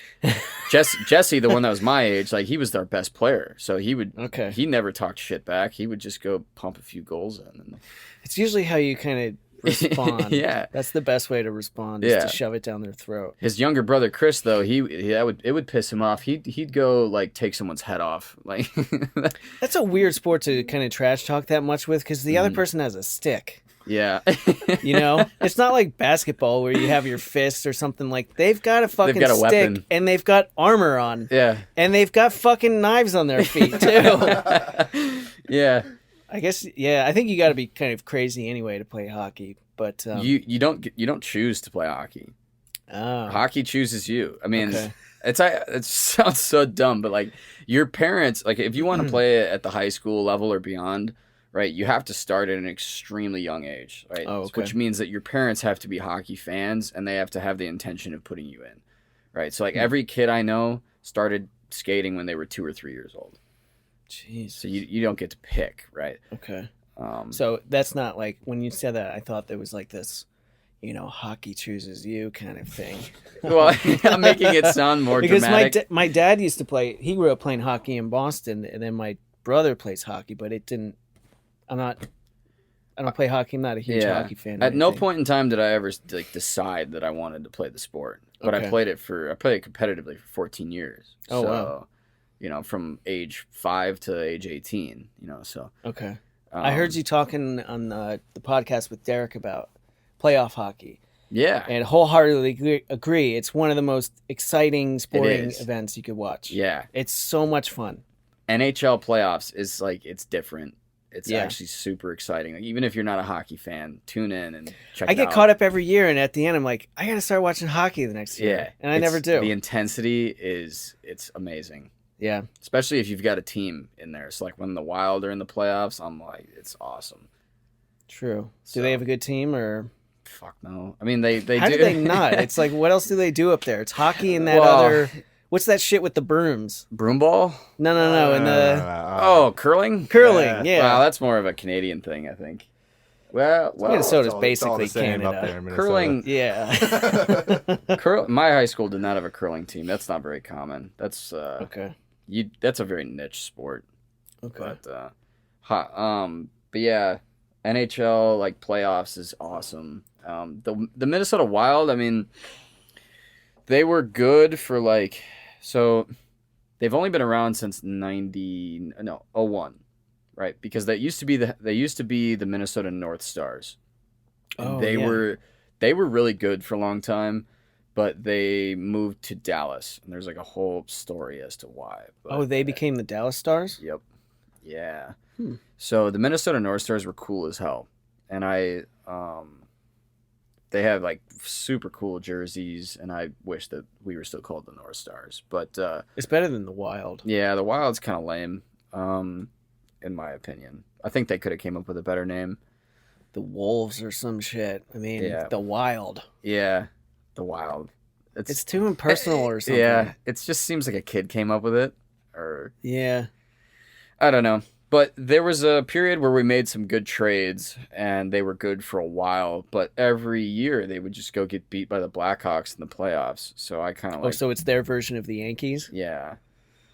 Jesse, the one that was my age, like he was their best player. So he never talked shit back. He would just go pump a few goals in. And it's usually how you kind of respond. Yeah. That's the best way to respond, is to shove it down their throat. His younger brother Chris, though, it would piss him off. He'd go like take someone's head off. Like that's a weird sport to kind of trash talk that much with, because the other person has a stick. Yeah. It's not like basketball where you have your fist or something. Like, they've got a fucking stick weapon. And they've got armor on. Yeah. And they've got fucking knives on their feet too. Yeah. I guess, I think you got to be kind of crazy anyway to play hockey, but you don't choose to play hockey. Oh. Hockey chooses you. I mean, it sounds so dumb, but like your parents, like if you want to play it at the high school level or beyond, right, you have to start at an extremely young age, right? Oh, okay. Which means that your parents have to be hockey fans and they have to have the intention of putting you in, right? So like every kid I know started skating when they were 2 or 3 years old. Jeez. So you don't get to pick, right? Okay. So that's not like, when you said that, I thought there was like this, hockey chooses you kind of thing. Well, I'm making it sound more dramatic. Because my dad used to play, he grew up playing hockey in Boston, and then my brother plays hockey, but it didn't, I don't play hockey. I'm not a huge hockey fan. At no point in time did I ever like decide that I wanted to play the sport, but I played it competitively for 14 years. Oh, so, wow. From age 5 to age 18, so. Okay. I heard you talking on the podcast with Derek about playoff hockey. Yeah. And wholeheartedly agree. It's one of the most exciting sporting is. events you could watch. Yeah. It's so much fun. NHL playoffs is like, it's different. It's Yeah. actually super exciting. Like, even if you're not a hockey fan, tune in and check I it get out. caught up every year, and at the end, I'm like, I got to start watching hockey the next year. Yeah. And I never do. The intensity it's amazing. Yeah. Especially if you've got a team in there. So like when the Wild are in the playoffs, I'm like, it's awesome. True. So- Do they have a good team, or Fuck no. I mean, they how do. do they not? It's like, what else do they do up there? It's hockey and that Well- other. What's that shit with the brooms? Broomball? No. And the Oh, curling? curling. Yeah. Wow, that's more of a Canadian thing, I think. Well, Minnesota's it's all the basically same Canada. up there in Minnesota. curling. Yeah. My high school did not have a curling team. That's not very common. That's Okay. That's a very niche sport. Okay. But yeah, NHL like playoffs is awesome. The Minnesota Wild, I mean, they were good for like, so they've only been around since 01, right? Because they used to be the Minnesota North Stars. And Oh, they yeah. were really good for a long time, but they moved to Dallas, and there's like a whole story as to why. But, Oh, they became the Dallas Stars? Yep. Yeah. Hmm. So the Minnesota North Stars were cool as hell. And they have like super cool jerseys, and I wish that we were still called the North Stars. But It's better than the Wild. yeah, the Wild's kind of lame, in my opinion. I think they could have came up with a better name. The Wolves or some shit. I mean, Yeah. the Wild. Yeah, the Wild. It's too impersonal or something. Yeah, it just seems like a kid came up with it, or Yeah. I don't know. But there was a period where we made some good trades, and they were good for a while. But every year they would just go get beat by the Blackhawks in the playoffs. So I kind of Oh, like, so it's their version of the Yankees? yeah.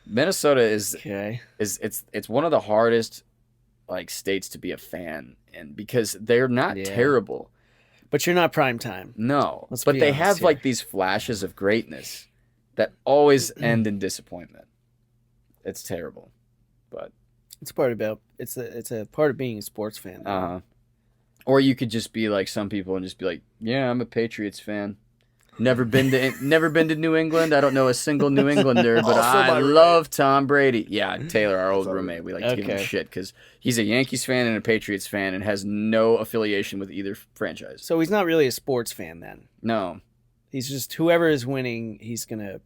Minnesota is Okay. it's one of the hardest like states to be a fan in, because they're not Yeah. terrible. But you're not prime time. No, Let's but be they honest have here. like these flashes of greatness that always end in disappointment. It's terrible, but It's a part of being a sports fan. or you could just be like some people and just be like, yeah, I'm a Patriots fan. Never been to New England. I don't know a single New Englander, but Also I my roommate. love Tom Brady. Yeah, Taylor, our old Sorry. roommate. We like to give him Okay. shit because he's a Yankees fan and a Patriots fan and has no affiliation with either franchise. So he's not really a sports fan then. No. He's just whoever is winning, he's gonna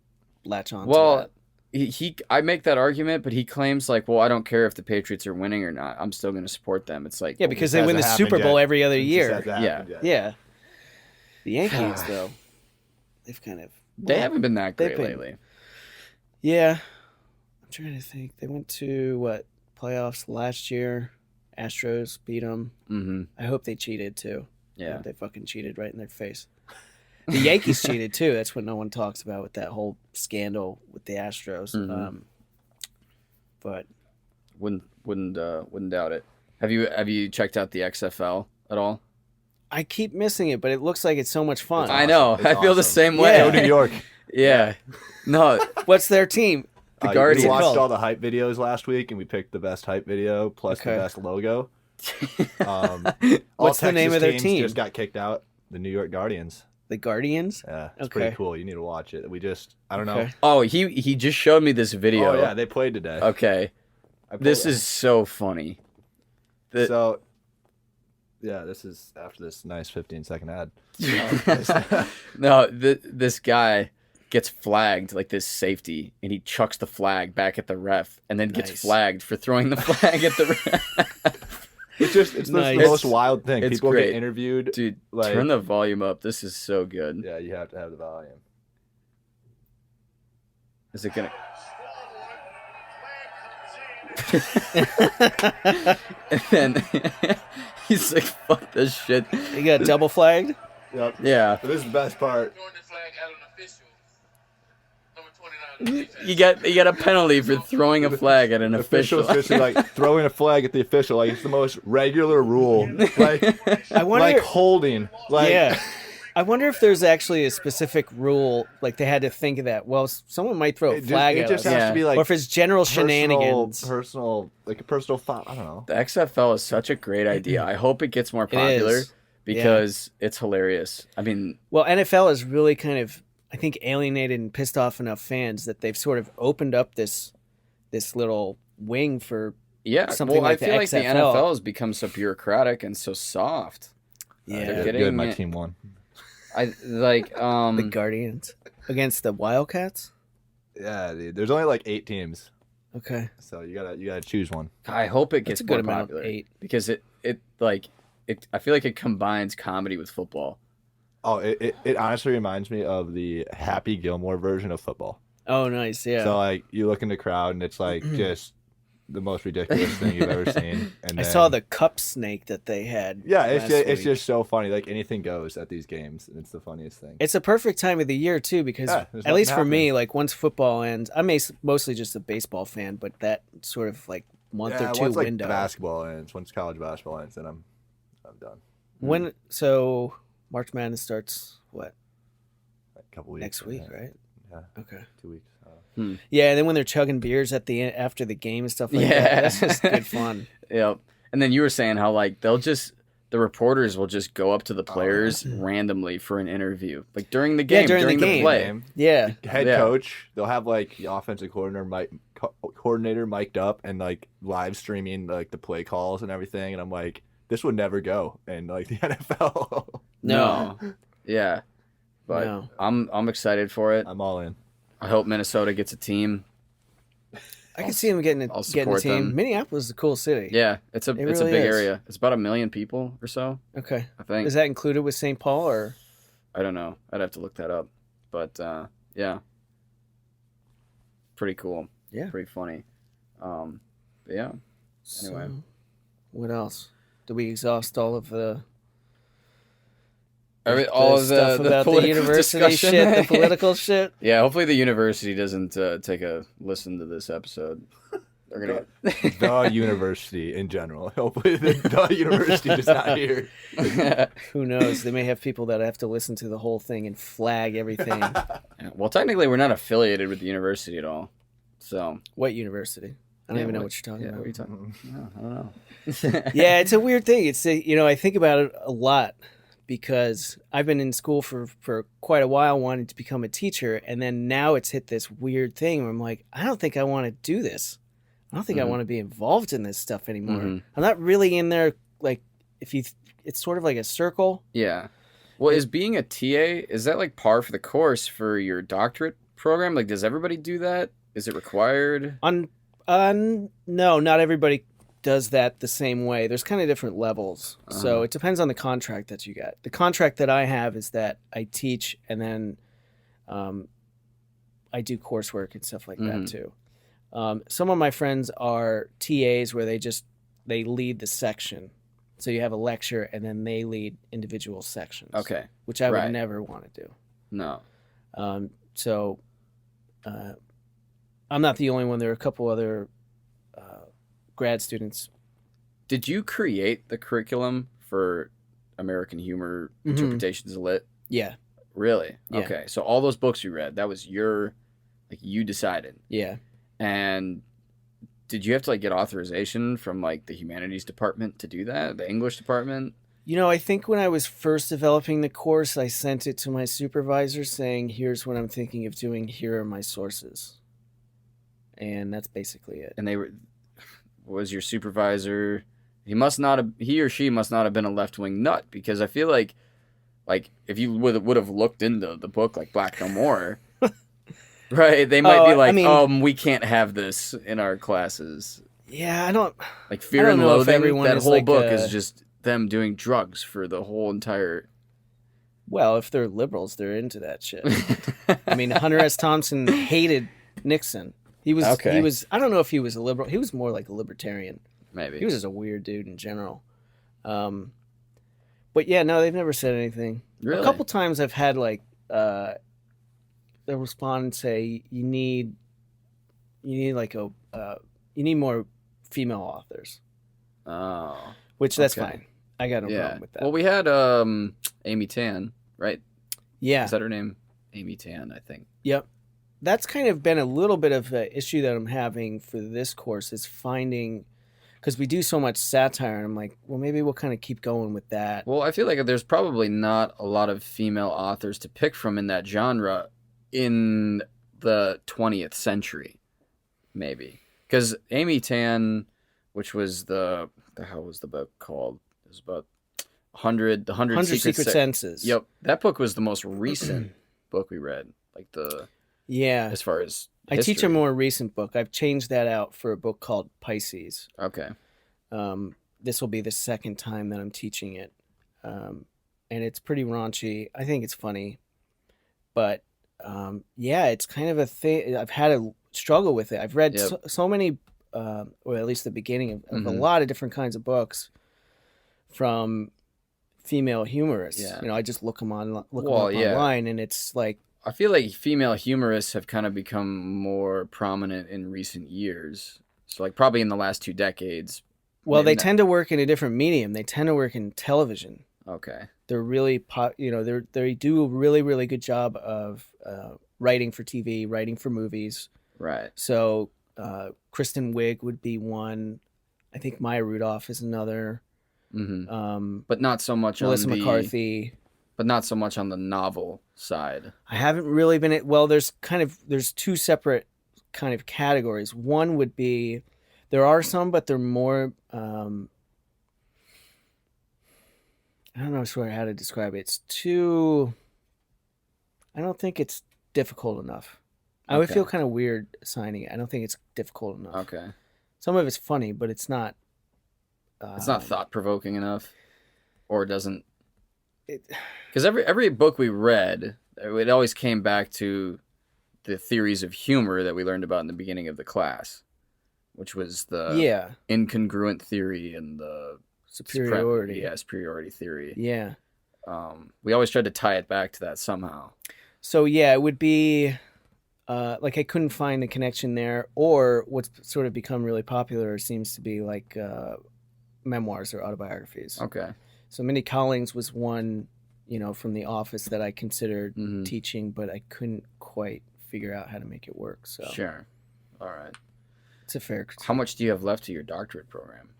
latch on to Well, that. I make that argument, but he claims like, well, I don't care if the Patriots are winning or not. I'm still going to support them. It's like, Yeah, because just they win hasn't the happened Super Bowl yet. every other It just year. hasn't happened yet. Yeah. The Yankees, though, they've kind of they haven't been that they've great been- lately. Yeah. I'm trying to think. They went to playoffs last year. Astros beat them. Mm-hmm. I hope they cheated too. I Yeah. hope they fucking cheated right in their face. The Yankees cheated too. That's what no one talks about with that whole scandal with the Astros. Mhm. But Wouldn't doubt it. Have you checked out the XFL at all? I keep missing it. But it looks like it's so much fun. I know. It's I feel the awesome. same way. Yeah. Go New York. Yeah. No. What's their team? The We Guardians. watched all the hype videos last week, and we picked the best hype video plus Okay. the best logo. All What's the name Texas of their teams team? Just got kicked out. The New York Guardians. The Guardians. Yeah, it's Okay. pretty cool. You need to watch it. I don't know. Okay. Oh, he just showed me this video. Oh yeah, they played today. Okay. I pulled This it. is so funny. So. Yeah, this is after this nice 15-second ad. No, this guy gets flagged, like this safety, and he chucks the flag back at the ref, and then gets Nice. flagged for throwing the flag at the ref. It's Nice. the most wild thing. It's People great. get interviewed. Dude, Like- turn the volume up. This is so good. Yeah, you have to have the volume. Is it gonna? And then he's like, "Fuck this shit." You got double flagged. Yep. Yeah, But this is the best part. Throwing the flag at an official. Number 29 on the defense. you got a penalty for throwing a flag at an official. Officials just like throwing a flag at the official. Like it's the most regular rule. Like I wonder. like holding. Like Yeah. I wonder if there's actually a specific rule, like they had to think of that. Well, someone might throw a flag it at just us. has Yeah. to be like Or if it's general personal, shenanigans. like a personal foul. I don't know. The XFL is such a great idea. I hope it gets more It popular. is. because it's hilarious. I mean, Well, NFL is really kind of, I think, alienated and pissed off enough fans that they've sort of opened up this little wing for yeah. something Well, like I feel the like the XFL. NFL has become so bureaucratic and so soft. Yeah, They're Good, getting my it- team won. I like the Guardians against the Wildcats. Yeah, dude. There's only like 8 teams, Okay, so you gotta choose one. I hope it that's gets a good more amount. popular 8. because it I feel like it combines comedy with football. Oh, it honestly reminds me of the Happy Gilmore version of football. Oh, nice. Yeah, So like you look in the crowd and it's like just the most ridiculous thing you've ever seen. And I then, saw the cup snake that they had. Yeah, last it's week. just so funny. Like anything goes at these games, and it's the funniest thing. It's a perfect time of the year too, because Yeah, there's at least for nothing me, happening. like once football ends, I'm mostly just a baseball fan, but that sort of like month or two once like window. basketball ends, once college basketball ends, then I'm done. When so March Madness starts what Like a couple weeks next or week, that. right? Yeah, Okay. 2 weeks. Yeah, and then when they're chugging beers at the end, after the game and stuff like Yeah. that, that's just good fun. Yep. And then you were saying how like the reporters will just go up to the players randomly for an interview, like during the game, during the during the game. play. Game. Yeah, Head Yeah. coach, they'll have like the offensive coordinator mic'd up and like live streaming like the play calls and everything, and I'm like, this would never go in like the NFL. no, Yeah. But No. I'm excited for it. I'm all in. I hope Minnesota gets a team. I can see them getting I'll a support team. them. Really is a cool city. Yeah, it's a really big is. area. It's about 1 million people or so, Okay. I think. Is that included with St. Paul or? I don't know. I'd have to look that up. But yeah. Pretty cool. Yeah. Pretty funny. But yeah. Anyway. So, what else? Did we exhaust all of the All of stuff the about the political university discussion. shit, the political shit? Yeah, hopefully the university doesn't take a listen to this episode. They're gonna The university in general. Hopefully the university does not hear. get... Who knows? They may have people that have to listen to the whole thing and flag everything. Well, technically, we're not affiliated with the university at all. So What university? I don't even know what you're talking yeah, about. what are you talking? No, I don't know. Yeah, it's a weird thing. It's I think about it a lot because I've been in school for quite a while wanting to become a teacher, and then now it's hit this weird thing where I'm like, I don't think I want to do this. I don't think I want to be involved in this stuff anymore. Mhm. I'm not really in there like it's sort of like a circle. Yeah. Well, is being a TA, is that like par for the course for your doctorate program? Like, does everybody do that? Is it required? No, not everybody does that the same way. There's kind of different levels. So it depends on the contract that you get. The contract that I have is that I teach and then I do coursework and stuff like that too. Some of my friends are TAs where they lead the section. So you have a lecture and then they lead individual sections. Okay. Which I would Right. never want to do. No. So I'm not the only one. There are a couple other grad students. Did you create the curriculum for American Humor Mhm. Interpretations of Lit? Yeah. Really? Yeah. Okay. So all those books you read, that was you decided. Yeah. And did you have to like get authorization from like the humanities department to do that? The English department? I think when I was first developing the course, I sent it to my supervisor saying, here's what I'm thinking of doing. Here are my sources. And that's basically it. And was your supervisor, he or she must not have been a left-wing nut, because I feel like if you would have looked into the book like Black No More, right, they might be like, we can't have this in our classes. Yeah, I don't Like Fear and know if Loathing, everyone that is whole like book a- is just them doing drugs for the whole entire... Well, if they're liberals, they're into that shit. I mean, Hunter S. Thompson hated Nixon. He was, I don't know if he was a liberal. He was more like a libertarian. Maybe. He was just a weird dude in general. But yeah, no, they've never said anything. Really? A couple times I've had like, they'll respond and say, you need like you need more female authors, Oh. which that's Okay. fine. I got no Yeah. problem with that. Well, we had Amy Tan, right? Yeah. Is that her name? Amy Tan, I think. Yep. That's kind of been a little bit of an issue that I'm having for this course is finding, because we do so much satire, and I'm like, well, maybe we'll kind of keep going with that. Well, I feel like there's probably not a lot of female authors to pick from in that genre in the 20th century, maybe. Because Amy Tan, which was the hell was the book called? It was about 100 Secret Senses. Yep, that book was the most recent book we read. Like Yeah. as far as I teach a history. more recent book. I've changed that out for a book called Pisces. Okay. This will be the second time that I'm teaching it. And it's pretty raunchy. I think it's funny. But yeah, it's kind of a thing. I've had a struggle with it. I've read Yep. so many, or at least the beginning of a Mhm. lot of different kinds of books from female humorists. Yeah. You know, I just look them up yeah. online, and it's like, I feel like female humorists have kind of become more prominent in recent years. So, like, probably in the last 2 decades. well, Maybe they not. tend to work in a different medium. They tend to work in television. Okay. They're really, they do a really, really good job of writing for TV, writing for movies. Right. So Kristen Wiig would be one. I think Maya Rudolph is another. Mm-hmm. But not so much Melissa on the McCarthy. But not so much on the novel side. I haven't really been well. There's 2 separate kind of categories. One would be there are some, but they're more. I don't know sure how to describe it. It's too. I don't think it's difficult enough. I would Okay. feel kind of weird assigning it. I don't think it's difficult enough. Okay. Some of it's funny, but it's not. It's not thought provoking enough, or it doesn't. It, Because every book we read, it always came back to the theories of humor that we learned about in the beginning of the class, which was the yeah, incongruent theory and the superiority. superiority theory. Yeah. We always tried to tie it back to that somehow. So yeah, it would be like I couldn't find the connection there, or what's sort of become really popular seems to be like memoirs or autobiographies. Okay. So Mindy Collins was one, from The Office that I considered Mhm. teaching, but I couldn't quite figure out how to make it work. So Sure. All right. it's a fair. How much do you have left to your doctorate program?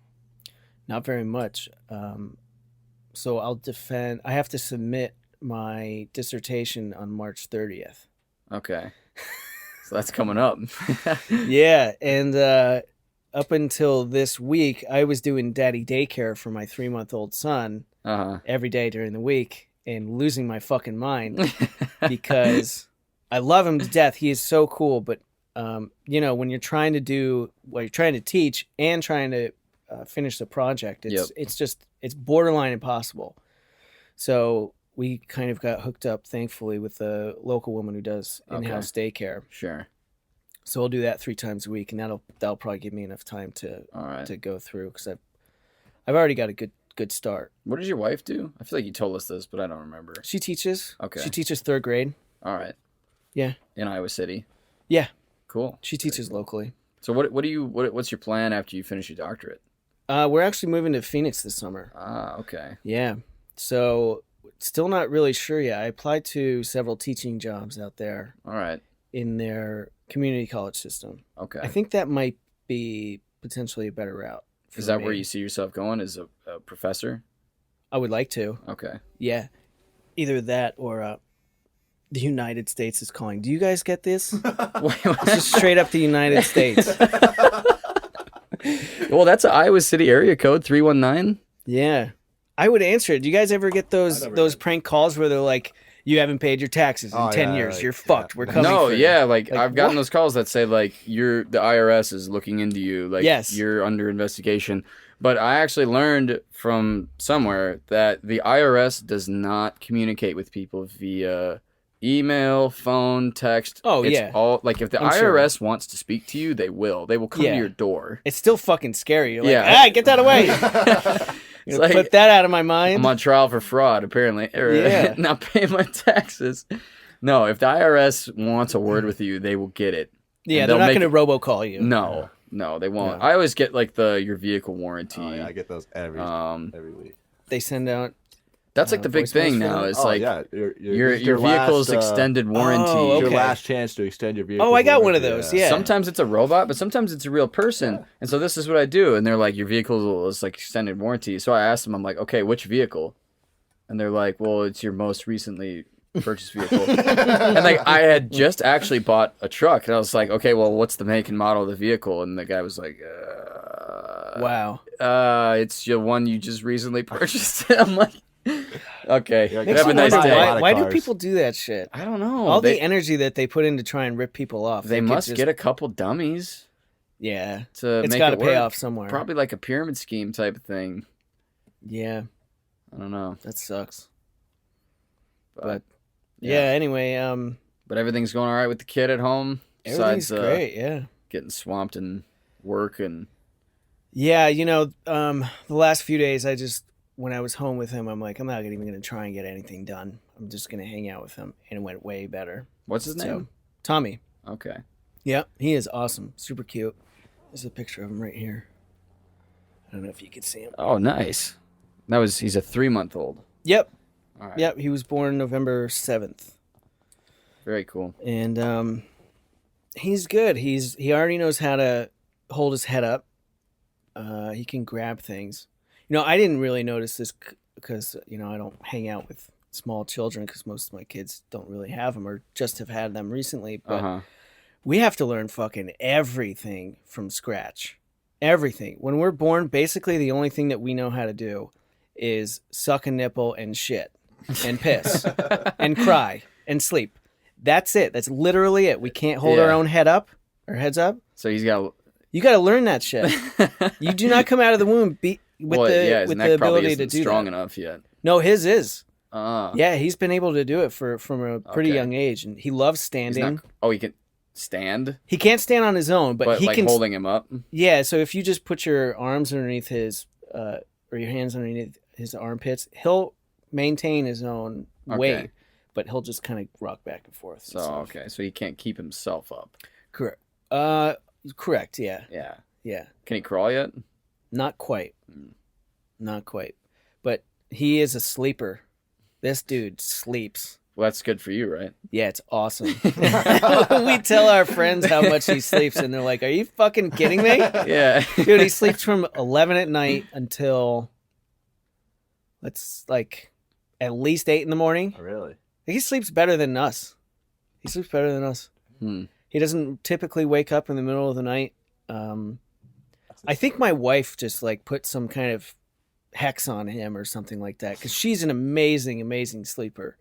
Not very much. So I'll defend. I have to submit my dissertation on March 30th. Okay. So that's coming up. Yeah, and up until this week, I was doing daddy daycare for my 3-month-old son Uh-huh. every day during the week and losing my fucking mind because I love him to death. He is so cool, but when you're trying to you're trying to teach and trying to finish the project, it's borderline impossible. So we kind of got hooked up, thankfully, with a local woman who does in-house daycare. Sure. So I'll do that 3 times a week, and that'll probably give me enough time All right. to go through because I've already got a good start. What does your wife do? I feel like you told us this, but I don't remember. She teaches. Okay. She teaches 3rd grade. All right. Yeah. In Iowa City. Yeah. Cool. She teaches locally. So what's your plan after you finish your doctorate? We're actually moving to Phoenix this summer. Ah, okay. Yeah. So still not really sure yet. I applied to several teaching jobs out there All right. in their community college system. Okay. I think that might be potentially a better route. for Is that me. where you see yourself going as a professor? I would like to. Okay. Yeah. Either that or the United States is calling. Do you guys get this? It's just straight up the United States. Well, that's an Iowa City area code 319. Yeah. I would answer it. Do you guys ever get those never those did. prank calls where they're like, you haven't paid your taxes in Oh, 10 yeah, years. like, You're yeah. fucked. We're coming No, for you." yeah, like Like, I've gotten what? those calls that say like the IRS is looking into you, like Yes. you're under investigation. But I actually learned from somewhere that the IRS does not communicate with people via email, phone, text. Oh, it's yeah. all like if the I'm sure. IRS wants to speak to you, they will. They will come Yeah. to your door. It's still fucking scary. You're like, Yeah. get that away. It's like Put that out of my mind. I'm on trial for fraud, apparently, or Yeah. not paying my taxes. No, if the IRS wants a word with you, they will get it. yeah, and they're they'll not make going to robocall you. No, they won't. Yeah. I always get like your vehicle warranty. Oh, yeah, I get those every Um, week. They send out That's like the big voicemails thing for now. them? It's like yeah, your vehicle's last, extended warranty. Oh, Your okay. last chance to extend your vehicle. Oh, I got one of those, yeah. Sometimes it's a robot, but sometimes it's a real person. Yeah. And so this is what I do. And they're like, your vehicle is like extended warranty. So I asked them, I'm like, okay, which vehicle? And they're like, well, it's your most recently purchased vehicle. And like I had just actually bought a truck, and I was like, okay, well, what's the make and model of the vehicle? And the guy was like, Wow. it's your one you just recently purchased. I'm like, okay, Yeah, Makes have you a nice wonder day. lot of why do cars. people do that shit? I don't know. All they, the energy that they put in to try and rip people off. they could must just- get a couple dummies Yeah. to It's make got to it pay work. off somewhere. Probably like a pyramid scheme type of thing. Yeah, I don't know. that sucks. But, But yeah, anyway, But everything's going all right with the kid at home. everything's Besides great. Yeah. getting swamped in work and Yeah, the last few days, when I was home with him, I'm like, I'm not even going to try and get anything done. I'm just going to hang out with him, and it went way better. what's his So, name? Tommy. Okay. Yeah, he is awesome, super cute. There's a picture of him right here. I don't know if you can see him. Oh, nice. He's a 3-month-old. Yep, All right. yep. He was born November 7th, Very cool. and he's good. He already knows how to hold his head up. He can grab things. I didn't really notice this because I don't hang out with small children because most of my kids don't really have them or just have had them recently. But Uh-huh. we have to learn fucking everything from scratch. Everything. When we're born, basically the only thing that we know how to do is suck a nipple and shit and piss and cry and sleep. That's it. That's literally it. We can't hold our Yeah. own head up, our heads up. So he's got You got to learn that shit. You do not come out of the womb with his the neck probably ability to isn't do strong that. enough yet. No, his is. Ah. Yeah, he's been able to do it from a pretty Okay. young age, and he loves He's standing. not, oh, he can stand, He can't stand on his own, but he like can. holding him up. Yeah, so if you just put your arms underneath his, or your hands underneath his armpits, he'll maintain his own weight, Okay. but he'll just kind of rock back and forth. and So stuff. okay, so he can't keep himself up. Correct. Correct. Yeah. Yeah. Yeah. Can he crawl yet? Not quite. Mm. Not quite. But he is a sleeper. This dude sleeps. Well, that's good for you, right? Yeah, it's awesome. We tell our friends how much he sleeps, and they're like, "Are you fucking kidding me?" Yeah. Dude, he sleeps from 11 at night until at least 8 in the morning. Oh, really? He sleeps better than us. He sleeps better than us. Hmm. He doesn't typically wake up in the middle of the night. I think my wife just put some kind of hex on him or something like that because she's an amazing, amazing sleeper.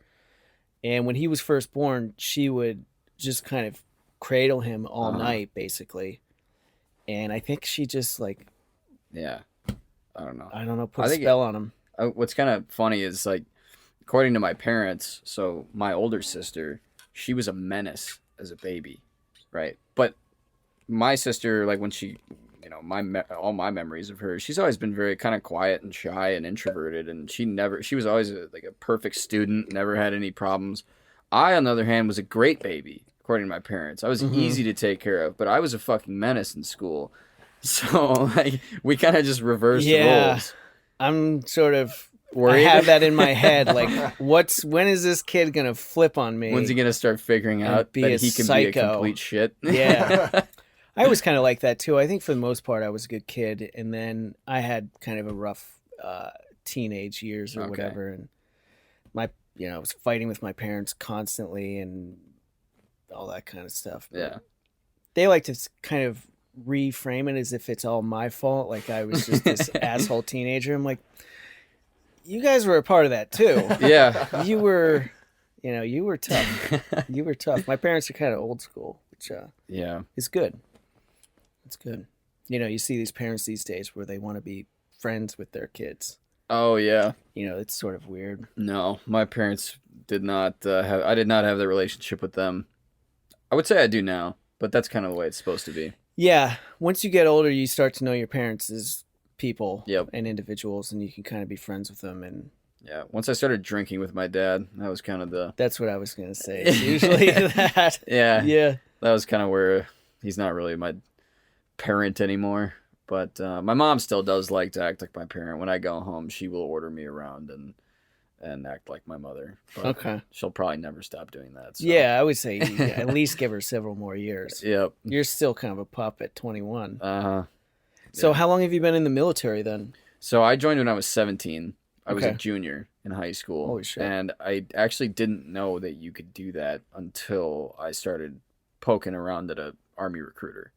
And when he was first born, she would just kind of cradle him all night, basically. And I think she just Yeah. I don't know. I don't know, put I a think spell on him. What's kind of funny is according to my parents, so my older sister, she was a menace as a baby, right? But my sister, when she, all my memories of her, she's always been very kind of quiet and shy and introverted, and she was always a perfect student, never had any problems. I, on the other hand, was a great baby, according to my parents. I was easy to take care of, but I was a fucking menace in school. So we kind of just reversed roles. I'm sort of Worried? I have that in my head. When is this kid gonna flip on me? When's he gonna start figuring And out be that a he can be a psycho? complete shit? Yeah. I was kind of like that too. I think for the most part I was a good kid, and then I had kind of a rough teenage years or Okay. whatever, and I was fighting with my parents constantly and all that kind of stuff. But Yeah. they like to kind of reframe it as if it's all my fault, like I was just this asshole teenager. I'm like, you guys were a part of that too. Yeah. You were tough. You were tough. My parents are kind of old school, which Yeah. is good. It's good. You see these parents these days where they want to be friends with their kids. Oh yeah. It's sort of weird. No, my parents did not have. I did not have the relationship with them. I would say I do now, but that's kind of the way it's supposed to be. Yeah. Once you get older, you start to know your parents as people Yep. and individuals, and you can kind of be friends with them. And Yeah. Once I started drinking with my dad, that was kind of the. that's what I was going to say. It's usually that. Yeah. Yeah. That was kind of where he's not really my parent anymore. But my mom still does like to act like my parent. When I go home, she will order me around and and act like my mother. But Okay. she'll probably never stop doing that. So. Yeah, I would say at least give her several more years. Yep. You're still kind of a pup at 21. Uh-huh. So yeah. how long have you been in the military then? So I joined when I was 17. I was a Okay. junior in high school. Holy shit. And I actually didn't know that you could do that until I started poking around at a Army recruiter.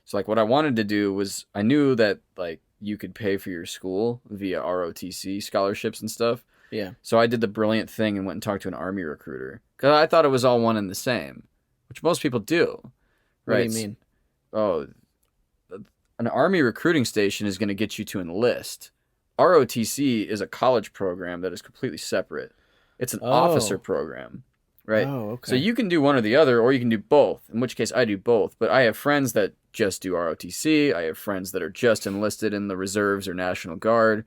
So like what I wanted to do was I knew that like you could pay for your school via ROTC scholarships and stuff. Yeah. So I did the brilliant thing and went and talked to an Army recruiter because I thought it was all one and the same, which most people do. Right? What do you mean? Oh, an Army recruiting station is going to get you to enlist. ROTC is a college program that is completely separate. It's an officer program, right? Oh, okay. So you can do one or the other, or you can do both, in which case I do both. But I have friends that just do ROTC. I have friends that are just enlisted in the reserves or National Guard.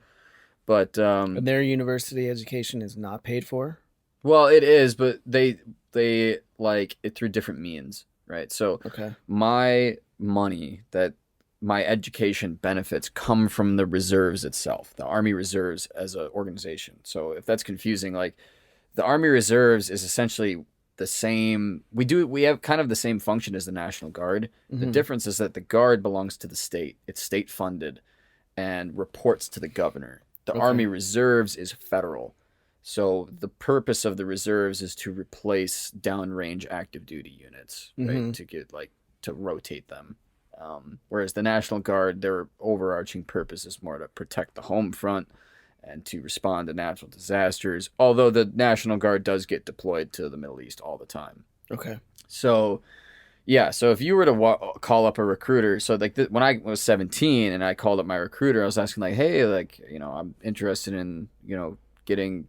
But, And their university education is not paid for? well, it is, but they like it through different means, right? So Okay. my money that my education benefits come from the reserves itself, the Army Reserves as an organization. So if that's confusing, like the Army Reserves is essentially the same. We have kind of the same function as the National Guard. The Mhm. difference is that the Guard belongs to the state. It's state funded and reports to the governor. The Okay. Army Reserves is federal. So the purpose of the reserves is to replace downrange active duty units, right? Mhm. To get to rotate them. Whereas the National Guard, their overarching purpose is more to protect the home front and to respond to natural disasters. Although the National Guard does get deployed to the Middle East all the time. Okay. So, yeah. So if you were to call up a recruiter, so like when I was 17 and I called up my recruiter, I was asking like, hey, like, I'm interested in, getting,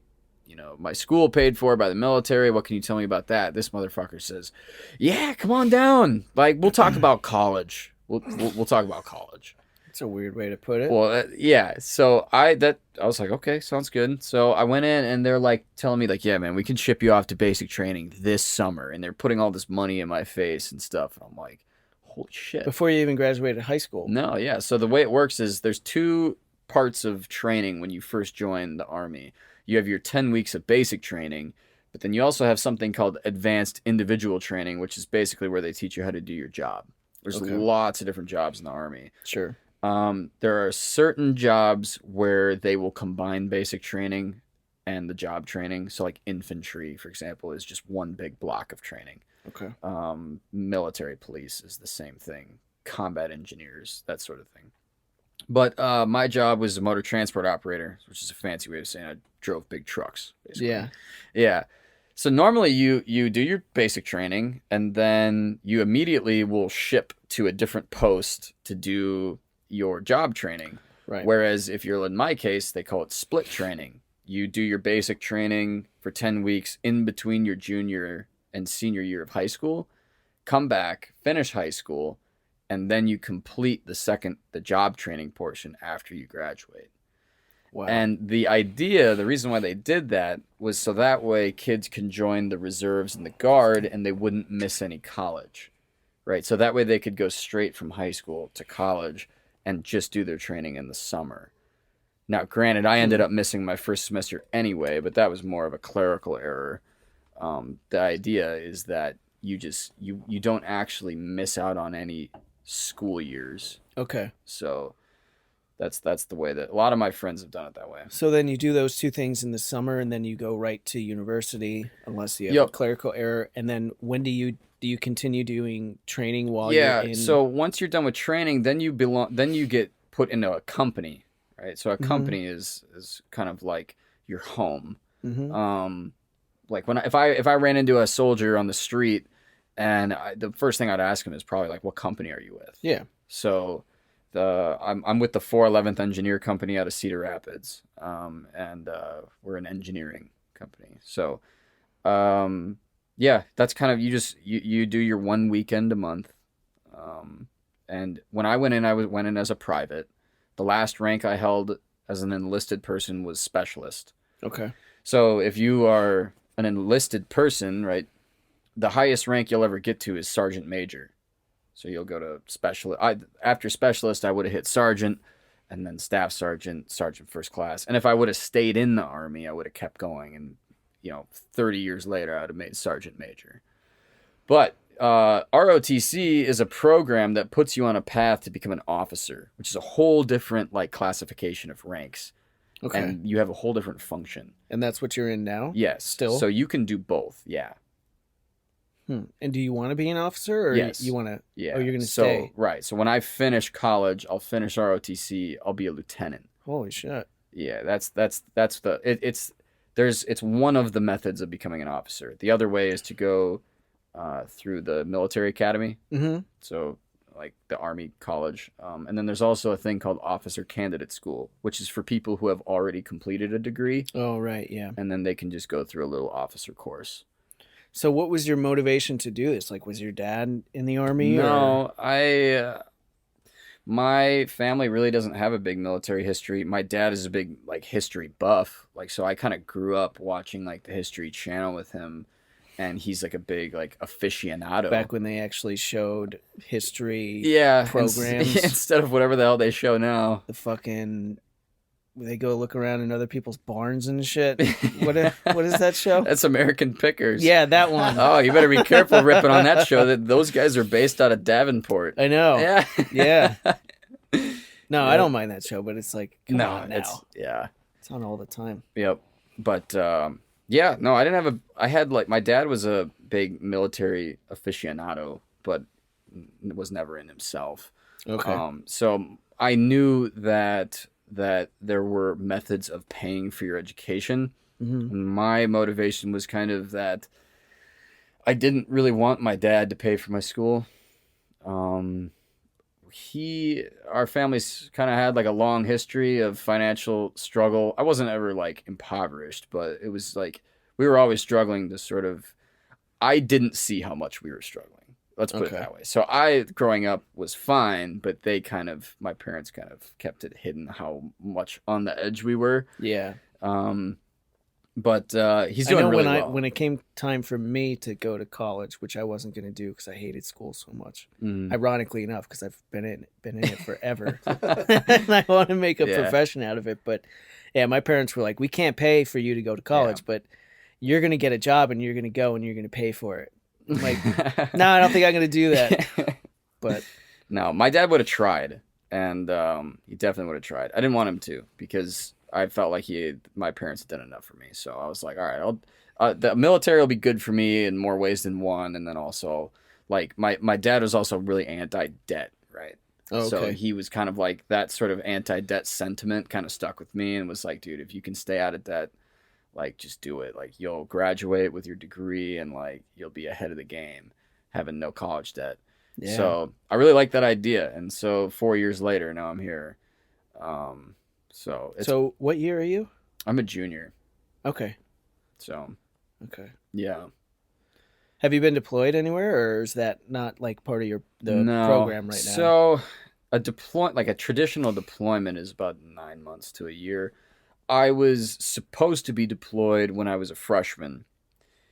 my school paid for by the military. What can you tell me about that? This motherfucker says, yeah, come on down. Like, we'll talk about college. We'll talk about college. That's a weird way to put it. Well, yeah. So I was like, okay, sounds good. So I went in and they're like telling me like, yeah, man, we can ship you off to basic training this summer. And they're putting all this money in my face and stuff. And I'm like, holy shit. Before you even graduated high school. No, yeah. So the way it works is there's two parts of training when you first join the Army. You have your 10 weeks of basic training, but then you also have something called advanced individual training, which is basically where they teach you how to do your job. There's Okay. lots of different jobs in the Army. Sure. There are certain jobs where they will combine basic training and the job training. So like infantry, for example, is just one big block of training. Okay. Military police is the same thing. Combat engineers, that sort of thing. But my job was a motor transport operator, which is a fancy way of saying I drove big trucks, basically. Yeah. Yeah. So normally you do your basic training and then you immediately will ship to a different post to do your job training. Right. Whereas if you're in my case, they call it split training. You do your basic training for 10 weeks in between your junior and senior year of high school, come back, finish high school, and then you complete the job training portion after you graduate. Wow. And the reason why they did that was so that way kids can join the reserves and the Guard and they wouldn't miss any college, right? So that way they could go straight from high school to college and just do their training in the summer. Now, granted, I ended up missing my first semester anyway, but that was more of a clerical error. The idea is that you don't actually miss out on any school years. Okay. So that's the way that a lot of my friends have done it that way. So then you do those two things in the summer, and then you go right to university, unless you have Yep. a clerical error. And then when do you continue doing training while Yeah, you're in? so once you're done with training, then you get put into a company, right? So a company is kind of like your home. Mhm. Like if I ran into a soldier on the street, and the first thing I'd ask him is probably like, what company are you with? Yeah. So I'm with the 411th Engineer Company out of Cedar Rapids, and we're an engineering company. So, yeah, that's kind of you do your one weekend a month, and when I went in, went in as a private. The last rank I held as an enlisted person was specialist. Okay. So if you are an enlisted person, right, the highest rank you'll ever get to is sergeant major. So you'll go to specialist. After specialist, I would have hit sergeant, and then staff sergeant, sergeant first class. And if I would have stayed in the Army, I would have kept going. And, 30 years later, I would have made sergeant major. But ROTC is a program that puts you on a path to become an officer, which is a whole different like classification of ranks. Okay. And you have a whole different function. And that's what you're in now? Yes. Still? So you can do both. Yeah. And do you want to be an officer, or Yes. you want to? Yeah. Oh, you're going to stay. Right. So when I finish college, I'll finish ROTC. I'll be a lieutenant. Holy shit! Yeah. It's one of the methods of becoming an officer. The other way is to go through the military academy. Mm-hmm. So like the Army college. And then there's also a thing called officer candidate school, which is for people who have already completed a degree. Oh, right. Yeah. And then they can just go through a little officer course. So what was your motivation to do this? Like, was your dad in the Army? No, my family really doesn't have a big military history. My dad is a big like history buff. Like, so I kind of grew up watching like the History Channel with him, and he's like a big like aficionado. Back when they actually showed history programs. programs. Instead of whatever the hell they show now. The fucking... They go look around in other people's barns and shit. What is that show? That's American Pickers. Yeah, that one. Oh, you better be careful ripping on that show. That those guys are based out of Davenport. I know. Yeah. Yeah. No, I Yeah. don't mind that show, but it's like, come on now. It's on all the time. Yep. But yeah, no, I didn't have I had like my dad was a big military aficionado, but was never in himself. Okay. So I knew that there were methods of paying for your education. Mm-hmm. And my motivation was kind of that I didn't really want my dad to pay for my school. Our family's kind of had like a long history of financial struggle. I wasn't ever like impoverished, but it was like we were always struggling to sort of, I didn't see how much we were struggling. Let's put it that way. So I, growing up, was fine, but my parents kind of kept it hidden how much on the edge we were. Yeah. But he's doing really well. When it came time for me to go to college, which I wasn't going to do because I hated school so much. Mhm. Ironically enough, because I've been in it forever, and I want to make a profession out of it. But yeah, my parents were like, "We can't pay for you to go to college, but you're going to get a job and you're going to go and you're going to pay for it." I'm like, no, I don't think I'm going to do that. But no, my dad would have tried, and he definitely would have tried. I didn't want him to because I felt like my parents had done enough for me. So I was like, all right, the military will be good for me in more ways than one. And then also, like, my dad was also really anti-debt, right? Oh, okay. So he was kind of like that sort of anti-debt sentiment kind of stuck with me and was like, dude, if you can stay out of debt, like, just do it. Like, you'll graduate with your degree and, like, you'll be ahead of the game having no college debt. yeah. So I really like that idea. And so 4 years later, now I'm here. So what year are you? I'm a junior. Okay. So, Okay. yeah. Have you been deployed anywhere, or is that not like part of the No. program right now? So a traditional deployment is about 9 months to a year. I was supposed to be deployed when I was a freshman,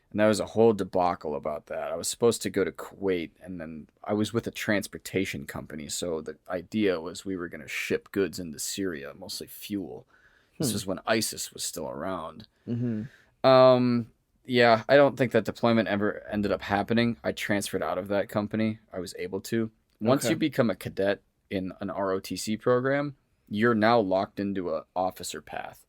and there was a whole debacle about that. I was supposed to go to Kuwait, and then I was with a transportation company, so the idea was we were going to ship goods into Syria, mostly fuel. This was when ISIS was still around. Mm-hmm. Yeah, I don't think that deployment ever ended up happening. I transferred out of that company. I was able to. Once Okay. you become a cadet in an ROTC program, you're now locked into an officer path.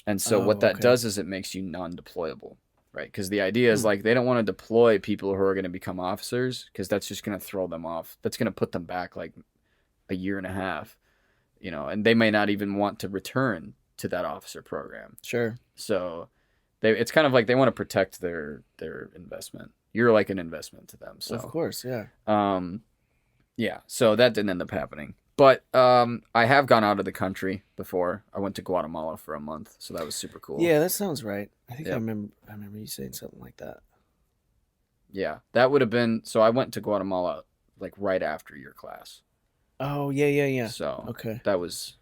And so what that okay. does is it makes you non-deployable, right? Because the idea is like they don't want to deploy people who are going to become officers because that's just going to throw them off. That's going to put them back like a year and a half, and they may not even want to return to that officer program. Sure. So it's kind of like they want to protect their investment. You're like an investment to them. So Of course, yeah. yeah, so that didn't end up happening. But I have gone out of the country before. I went to Guatemala for a month, so that was super cool. Yeah, that sounds right. I think Yep. I remember you saying something like that. Yeah, that would have been. So I went to Guatemala like right after your class. Oh, yeah. So Okay. that was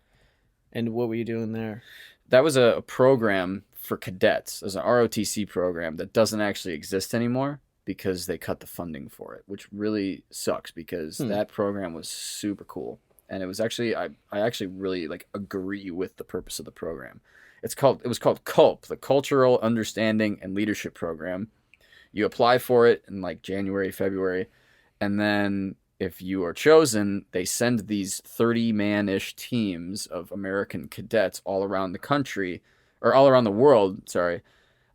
And what were you doing there? a program for cadets. There's an ROTC program that doesn't actually exist anymore because they cut the funding for it, which really sucks because that program was super cool. and it was actually I actually really like agree with the purpose of the program. It was called CULP, the Cultural Understanding and Leadership Program. You apply for it in like January, February, and then if you are chosen, they send these 30-man-ish teams of American cadets all around the country, or all around the world, sorry,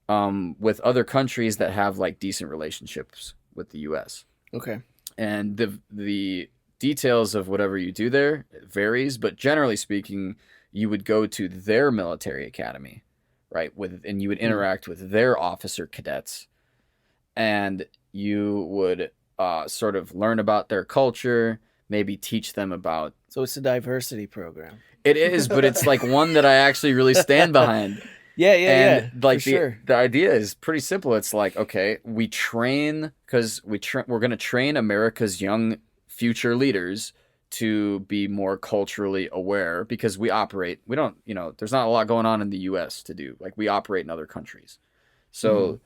with other countries that have like decent relationships with the U.S. Okay. And the details of whatever you do there varies, but generally speaking, you would go to their military academy, right? And you would interact with their officer cadets, and you would sort of learn about their culture, maybe teach them about. So it's a diversity program. It is, but it's like one that I actually really stand behind. Yeah, And like for sure. the idea is pretty simple. It's like, okay, we train because we're going to train America's young future leaders to be more culturally aware, because we don't, there's not a lot going on in the US to do. Like, we operate in other countries. So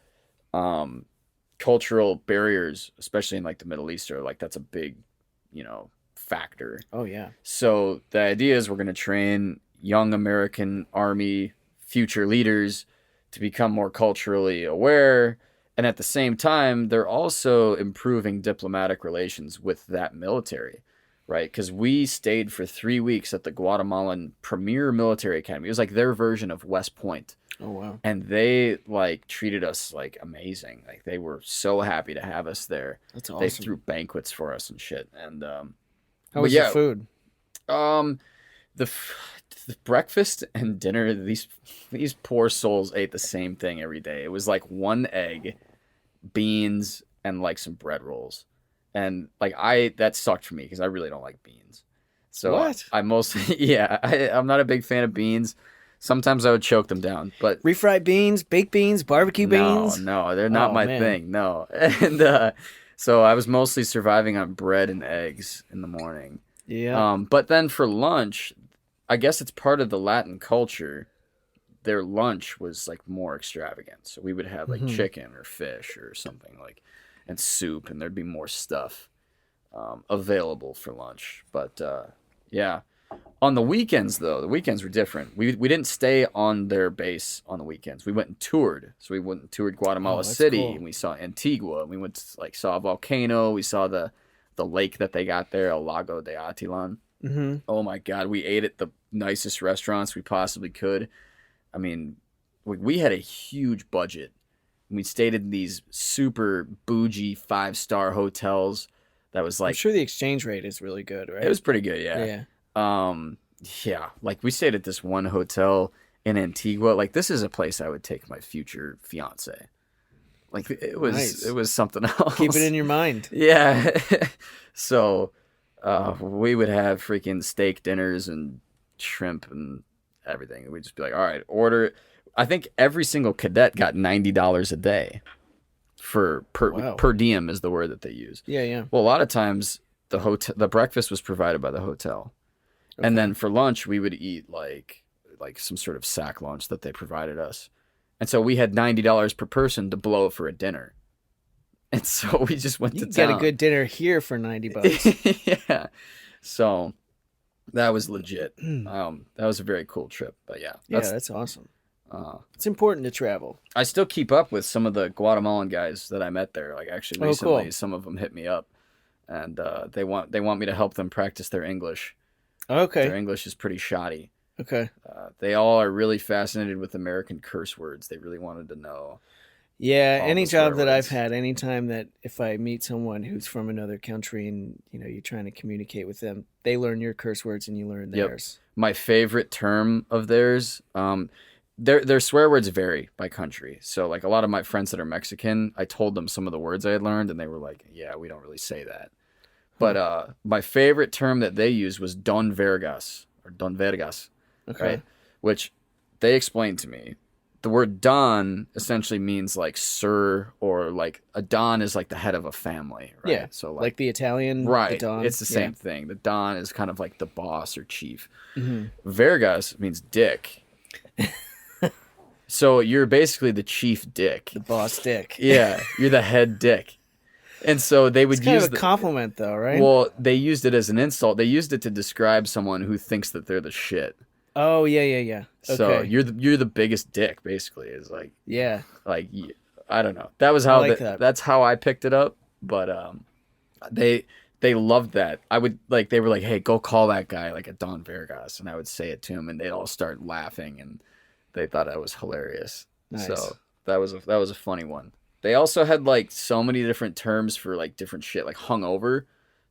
cultural barriers, especially in like the Middle East, are like, that's a big, factor. Oh yeah. So the idea is we're going to train young American Army future leaders to become more culturally aware. And at the same time, they're also improving diplomatic relations with that military, right? Because we stayed for 3 weeks at the Guatemalan Premier Military Academy. It was like their version of West Point. Oh wow. And they like treated us like amazing. Like, they were so happy to have us there. That's awesome. They threw banquets for us and shit. And how was the food? The breakfast and dinner, these poor souls ate the same thing every day. It was like one egg, beans, and like some bread rolls. And like that sucked for me because I really don't like beans. So what? I mostly I'm not a big fan of beans. Sometimes I would choke them down, but refried beans, baked beans, barbecue beans. No, they're not my man. thing. No. And so I was mostly surviving on bread and eggs in the morning. Yeah. But then for lunch, I guess it's part of the Latin culture. Their lunch was like more extravagant. So we would have like chicken or fish or something like, and soup, and there'd be more stuff available for lunch. But yeah. On the weekends, though, the weekends were different. We didn't stay on their base on the weekends. We went and toured. So we went and toured Guatemala City, cool. and we saw Antigua. And we went to, like, saw a volcano. We saw the lake that they got there, El Lago de Atilan. Mm-hmm. Oh my God, we ate at the nicest restaurants we possibly could. I mean, we had a huge budget. We stayed in these super bougie 5-star hotels. That was like, I'm sure the exchange rate is really good, right? it was pretty good, yeah. Yeah. Yeah, like we stayed at this one hotel in Antigua. Like, this is a place I would take my future fiance. Like, it was Nice. It was something else. Keep it in your mind. Yeah. So we would have freaking steak dinners and shrimp and everything. We'd just be like, all right, order. I think every single cadet got $90 a day per diem is the word that they use. Yeah, yeah. Well, a lot of times the breakfast was provided by the hotel. Okay. And then for lunch, we would eat like some sort of sack lunch that they provided us. And so we had $90 per person to blow for a dinner. And so we just went to town. You get a good dinner here for $90. Yeah. So that was legit. That was a very cool trip. But yeah. That's awesome. It's important to travel. I still keep up with some of the Guatemalan guys that I met there. Like, actually recently, some of them hit me up. And they want me to help them practice their English. Okay. Their English is pretty shoddy. Okay. They all are really fascinated with American curse words. They really wanted to know. Yeah, any job that I've words. had, anytime that if I meet someone who's from another country and you're trying to communicate with them, they learn your curse words and you learn theirs. My favorite term of theirs, their swear words vary by country. So like a lot of my friends that are Mexican, I told them some of the words I had learned, and they were like, "Yeah, we don't really say that." But my favorite term that they used was Don Vergas, or Don Vergas, Okay. right? Which they explained to me. The word Don essentially means like sir, or like a Don is like the head of a family, right? Yeah, So like the Italian, right, the Don. it's the same thing. The Don is kind of like the boss or chief. Mm-hmm. Vergas means dick. So you're basically the chief dick. The boss dick. Yeah, you're the head dick. And so they would It's kind use of a compliment, though, right? well, they used it as an insult. They used it to describe someone who thinks that they're the shit. Oh, yeah. Okay. So you're the biggest dick, basically. Is like yeah. I don't know. That was how like that. That's how I picked it up. But they loved that. I would like they were like, hey, go call that guy like a Don Vergas, and I would say it to him, and they'd all start laughing, and they thought I was hilarious. Nice. So that was a funny one. They also had like so many different terms for like different shit, like hungover.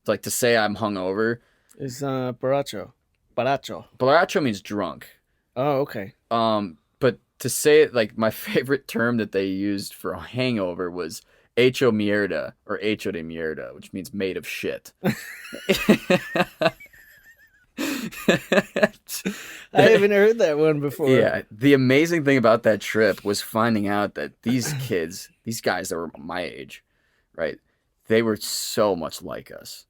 Like to say I'm hungover. It's borracho. Borracho. Borracho means drunk. Oh, okay. But to say it, like my favorite term that they used for a hangover was hecho mierda or hecho de mierda, which means made of shit. I haven't heard that one before. Yeah, the amazing thing about that trip was finding out that these kids, these guys that were my age, right? They were so much like us.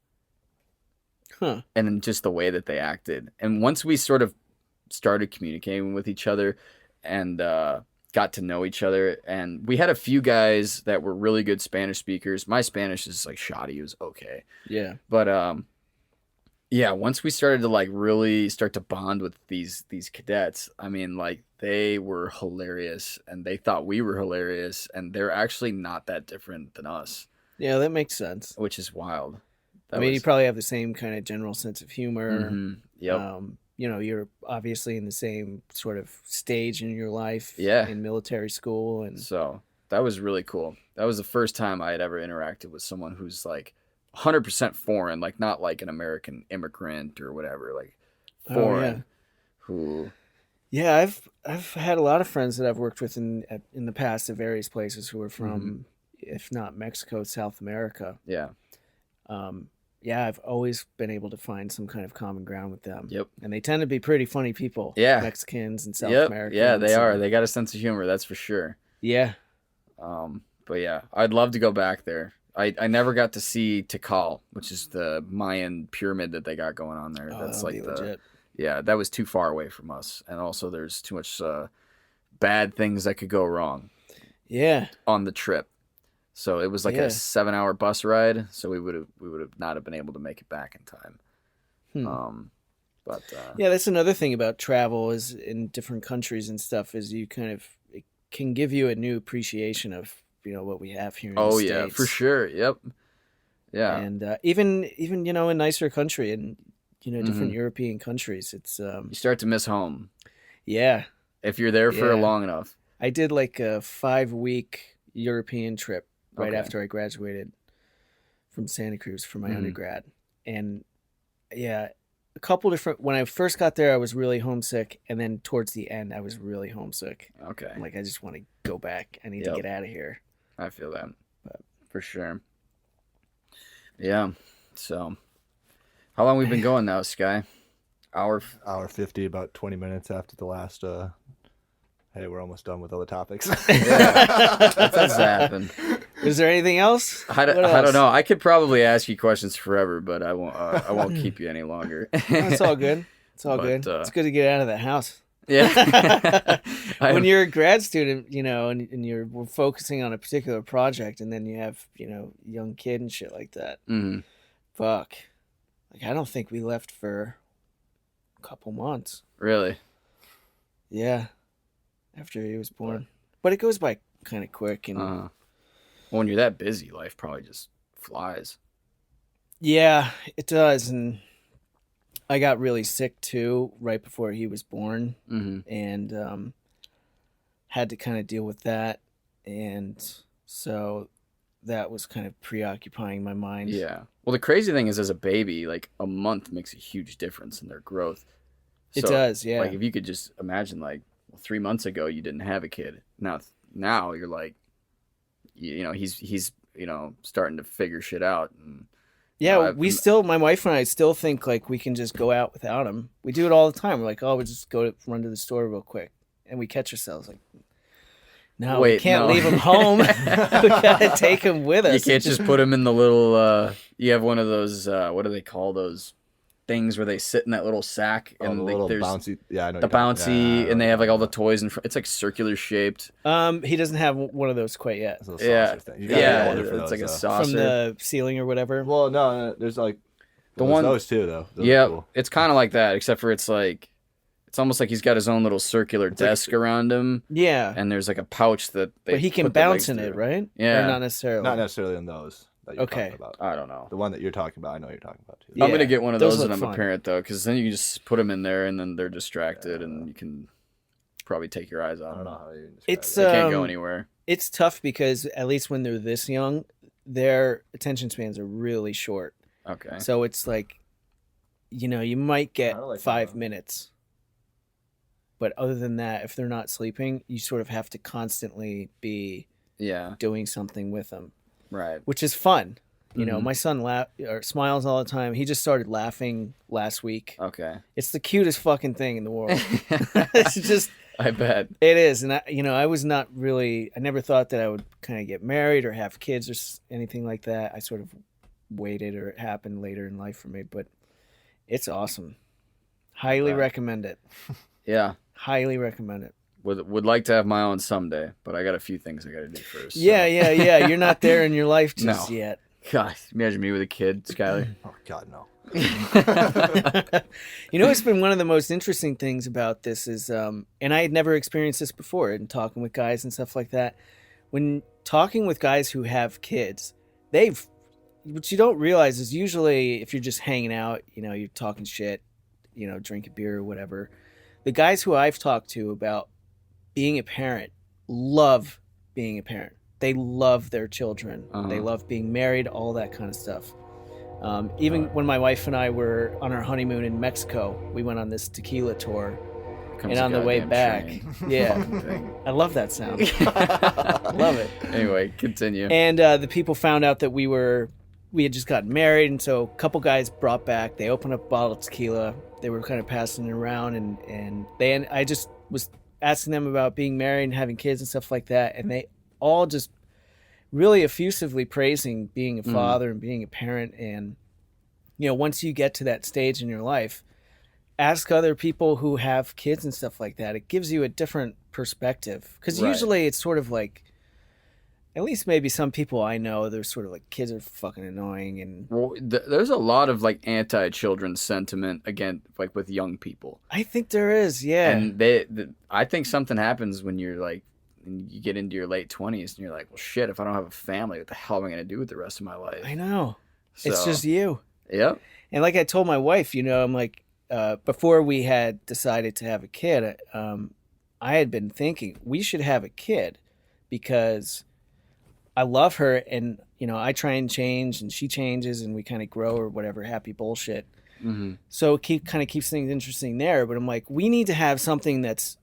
Huh. And then just the way that they acted. And once we sort of started communicating with each other and got to know each other, and we had a few guys that were really good Spanish speakers. My Spanish is like shoddy. It was okay. Yeah. But yeah, once we started to like really start to bond with these cadets, I mean, like they were hilarious and they thought we were hilarious, and they're actually not that different than us, Yeah, that makes sense. which is wild. I mean, you probably have the same kind of general sense of humor. Mhm. Yep. You know, you're obviously in the same sort of stage in your life. Yeah. In military school, and So that was really cool. That was the first time I had ever interacted with someone who's like 100% foreign, like not like an American immigrant or whatever, like foreign. Who? Yeah, I've had a lot of friends that I've worked with in the past at various places who are from, if not Mexico, South America. Yeah. Yeah, I've always been able to find some kind of common ground with them. Yep. And they tend to be pretty funny people. Yeah. Mexicans and South Yep. Americans. Yeah, they are. and- They got a sense of humor, that's for sure. Yeah. But yeah, I'd love to go back there. I never got to see Tikal, which is the Mayan pyramid that they got going on there. Oh, That's that'll like be legit. yeah, that was too far away from us, and also there's too much bad things that could go wrong Yeah. on the trip. So it was like Yeah. a 7-hour bus ride. So we would have not have been able to make it back in time. But Yeah, that's another thing about travel is in different countries and stuff is you kind of it can give you a new appreciation of what we have here in oh the yeah, States. for sure. Yep. Yeah. And even a nicer country and different European countries, it's You start to miss home yeah. if you're there for Yeah. long enough. I did like a 5-week European trip right Okay. after I graduated from Santa Cruz for my Mhm. undergrad. And yeah, a couple different when I first got there I was really homesick, and then towards the end I was really homesick. Okay. I'm like, I just want to go back. I need Yep. to get out of here. I feel that. But- For sure. Yeah. So how long we been going now, Sky? Hour 50, about 20 minutes after the last. Hey, we're almost done with other topics. That does happen. Is there anything else? I What don't else? know. I could probably ask you questions forever, but I won't. I won't keep you any longer. It's all good. It's all But, good. It's good to get out of the house. Yeah. When you're a grad student, and you're focusing on a particular project, and then you have, young kid and shit like that. Mhm. Fuck. Like, I don't think we left for a couple months. Really? Yeah. After he was born. But it goes by kind of quick. And When you're that busy, life probably just flies. yeah, it does. And I got really sick too right before he was born. Mm-hmm. And had to kind of deal with that. And so that was kind of preoccupying my mind. Yeah. Well, the crazy thing is, as a baby, like a month makes a huge difference in their growth. It does, yeah. Like if you could just imagine, like 3 months ago you didn't have a kid. Now you're like, he's starting to figure shit out. And Yeah, my wife and I still think like we can just go out without him. We do it all the time. We're like, oh, we just run to the store real quick, and we catch ourselves like, no, we can't leave him home. We gotta take him with us. You can't just put him in the little. You have one of those. What do they call those? things where they sit in that little sack Oh, and the like little there's bouncy. Yeah, I know. the what you're talking- bouncy, yeah, I know and they what have like you're all the talking toys in front. It's like circular shaped. He doesn't have one of those quite yet. about. It's a little Yeah, saucer thing. You gotta yeah, get older for it's those, like a though. saucer. From the ceiling or whatever. Well, no, there's like The there's one- those too though. Those are Yeah, cool. it's kind of like that, except for it's almost like he's got his own little circular like- desk around him, Yeah. and there's like a pouch that they But he can put the bounce legs in it, through. right? Yeah. Or not necessarily. Not necessarily in those that you're Okay. talking about. I don't know. The one that you're talking about, I know what you're talking about too. Yeah. I'm gonna get one of those those when look I'm a fun. parent though, because then you can just put them in there, and then they're distracted, and you can probably take your eyes I off don't them. know how you describe It's, it. They can't go Um, anywhere. It's tough because at least when they're this young, their attention spans are really short. Okay. So it's like, you might get I like that 5 one. minutes. But other than that, if they're not sleeping, you sort of have to constantly be Yeah. doing something with them, Right. which is fun. Mhm. My son smiles all the time. He just started laughing last week. Okay. It's the cutest fucking thing in the world. It's just, I bet. it is. And I was not really, I never thought that I would kind of get married or have kids or anything like that. I sort of waited, or it happened later in life for me, but it's awesome. Highly bet. recommend it. Yeah. Highly recommend it. Would like to have my own someday, but I got a few things I got to do first. so- Yeah. You're not there in your life just No. yet. Gosh, imagine me with a kid, Skyler. Oh God, no. It's been one of the most interesting things about this is, and I had never experienced this before in talking with guys and stuff like that. When talking with guys who have kids, what you don't realize is usually if you're just hanging out, you're talking shit, drinking beer or whatever. The guys who I've talked to about being a parent love being a parent. They love their children. Uh-huh. They love being married, all that kind of stuff. Even when my wife and I were on our honeymoon in Mexico, we went on this tequila tour. Comes And a on the way goddamn back, train. yeah. Fucking thing. I love that sound. Love it. Anyway, continue. And the people found out that we had just gotten married, and so a couple guys brought back. They opened up a bottle of tequila. They were kind of passing it around, and I just was asking them about being married and having kids and stuff like that, and they all just really effusively praising being a father and being a parent. And once you get to that stage in your life, ask other people who have kids and stuff like that. It gives you a different perspective, because Right. usually it's sort of like, at least maybe some people I know, they're sort of like, kids are fucking annoying, and Well, there's a lot of like anti-children sentiment again, like with young people, I think there is, yeah. and I think something happens when you're like, when you get into your late 20s, and you're like, well, shit, if I don't have a family, what the hell am I gonna do with the rest of my life? I know. It's So, just you. Yep. And like I told my wife, I'm like, before we had decided to have a kid, I had been thinking we should have a kid because I love her, and I try and change, and she changes, and we kind of grow or whatever, happy bullshit. Mm-hmm. So it kind of keeps things interesting there. But I'm like, we need to have something that's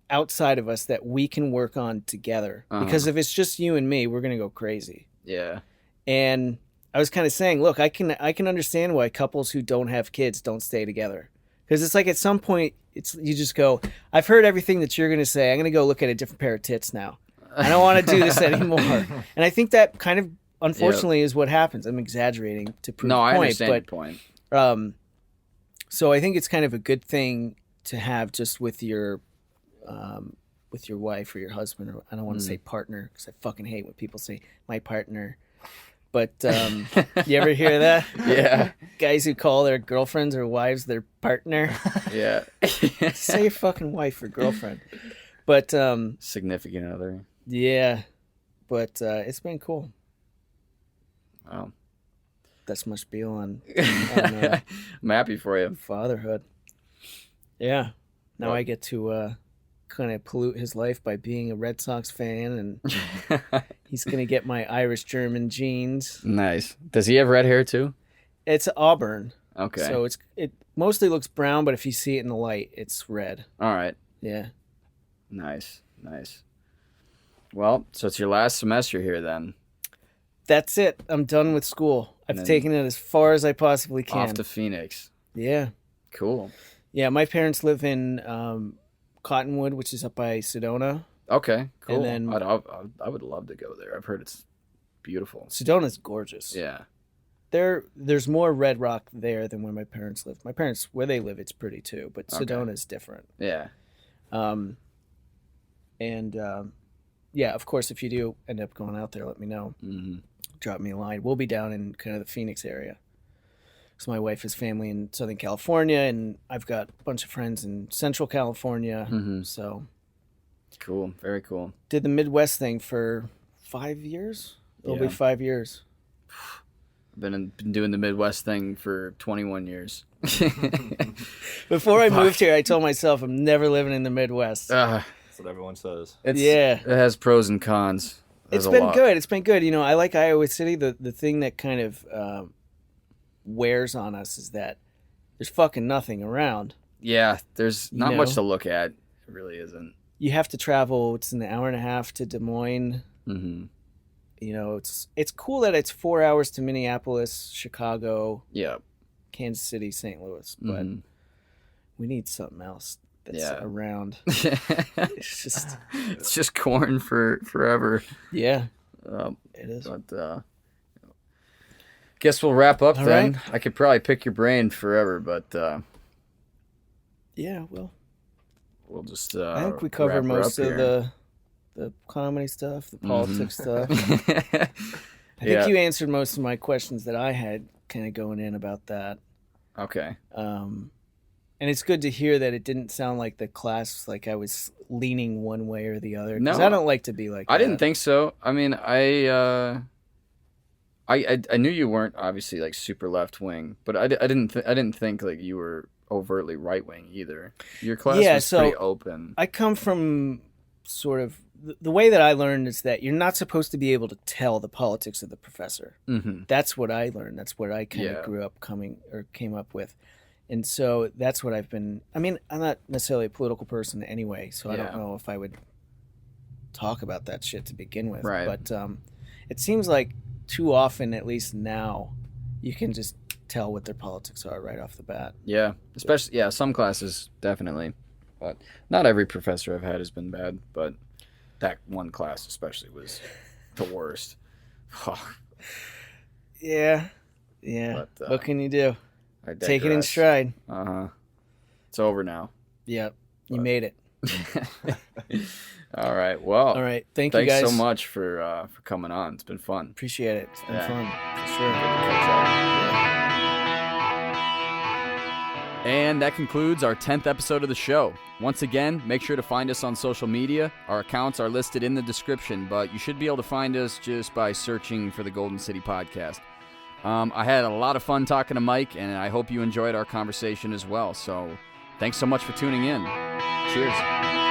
outside of us that we can work on together. Uh-huh. Because if it's just you and me, we're gonna go crazy. Yeah. And I was kind of saying, look, I can understand why couples who don't have kids don't stay together, because it's like at some point you just go, I've heard everything that you're gonna say. I'm gonna go look at a different pair of tits now. I don't want to do this anymore. And I think that kind of unfortunately is what happens. I'm exaggerating to prove No, the I point, understand your but point. so I think it's kind of a good thing to have just with your wife or your husband, or I don't want to say partner, because I fucking hate when people say my partner. But you ever hear that? Yeah. Guys who call their girlfriends or wives their partner. Yeah. Say your fucking wife or girlfriend. But Significant other. yeah, but it's been cool. Wow. That's my spiel on I'm happy for you. fatherhood. Yeah. Now Well- I get to kind of pollute his life by being a Red Sox fan, and he's gonna get my Irish German genes. Nice. Does he have red hair too? It's auburn, Okay. so it mostly looks brown, but if you see it in the light, it's red. All right. Yeah. Nice. Well, so it's your last semester here then. That's it. I'm done with school. I've then taken it as far as I possibly can. Off to Phoenix. Yeah. Cool. Yeah, my parents live in Cottonwood, which is up by Sedona. Okay. Cool. then- I would love to go there. I've heard it's beautiful. Sedona's gorgeous. Yeah. there's more red rock there than where my parents live. My parents, where they live, it's pretty too, but Okay. Sedona's different. Yeah. Yeah, of course, if you do end up going out there, let me know. Mm-hmm. Drop me a line. We'll be down in kind of the Phoenix area. So my wife has family in Southern California, and I've got a bunch of friends in Central California. Mhm. So Cool. Very cool. did the Midwest thing for 5 years. It'll be Yeah. 5 years. I've been doing the Midwest thing for 21 years. Before I moved here, I told myself I'm never living in the Midwest. That's what everyone says. Yeah. It has pros and cons. There's It's a been lot. good. It's been good. You know, I like Iowa City. The thing that kind of wears on us is that there's fucking nothing around. Yeah, there's You not much know? to look at. It really isn't. You have to travel. It's an hour and a half to Des Moines. Mm-hmm. You know, it's cool that it's 4 hours to Minneapolis, Chicago, Yeah. Kansas City, St. Louis, but Mhm. we need something else that's Yeah. around. It's just, It's just corn for forever. yeah, Um, it is. but guess we'll wrap up All then. right. I could probably pick your brain forever, but Yeah, well, we'll just. I think we wrap covered her most up of here. the comedy stuff, the Mhm. politics stuff. I think you answered most of my questions that I had kind of going in about that. Okay. And it's good to hear that it didn't sound like the class, like I was leaning one way or the other. Because No. I don't like to be like I that. didn't think so. I mean, I knew you weren't obviously like super left wing, but I didn't think like you were overtly right wing either. Your class Yeah, was so- pretty open. I come from sort of the way that I learned is that you're not supposed to be able to tell the politics of the professor. Mm-hmm. That's what I learned. That's what I kind Yeah. of grew up came up with. And so that's what I've been. I mean, I'm not necessarily a political person anyway, so I Yeah. don't know if I would talk about that shit to begin with. Right. But it seems like too often, at least now, you can just tell what their politics are right off the bat. Yeah, especially some classes definitely, but not every professor I've had has been bad. But that one class especially was the worst. Yeah. But, What can you do? I Take it in digress. stride. It's over now. Yeah. You made it. All right. Well, All right. Thank you thanks guys. so much for coming on. It's been fun. Appreciate it. It's been Yeah. fun. For sure. And that concludes our 10th episode of the show. Once again, make sure to find us on social media. Our accounts are listed in the description, but you should be able to find us just by searching for the Golden City Podcast. I had a lot of fun talking to Mike, and I hope you enjoyed our conversation as well. So thanks so much for tuning in. Cheers.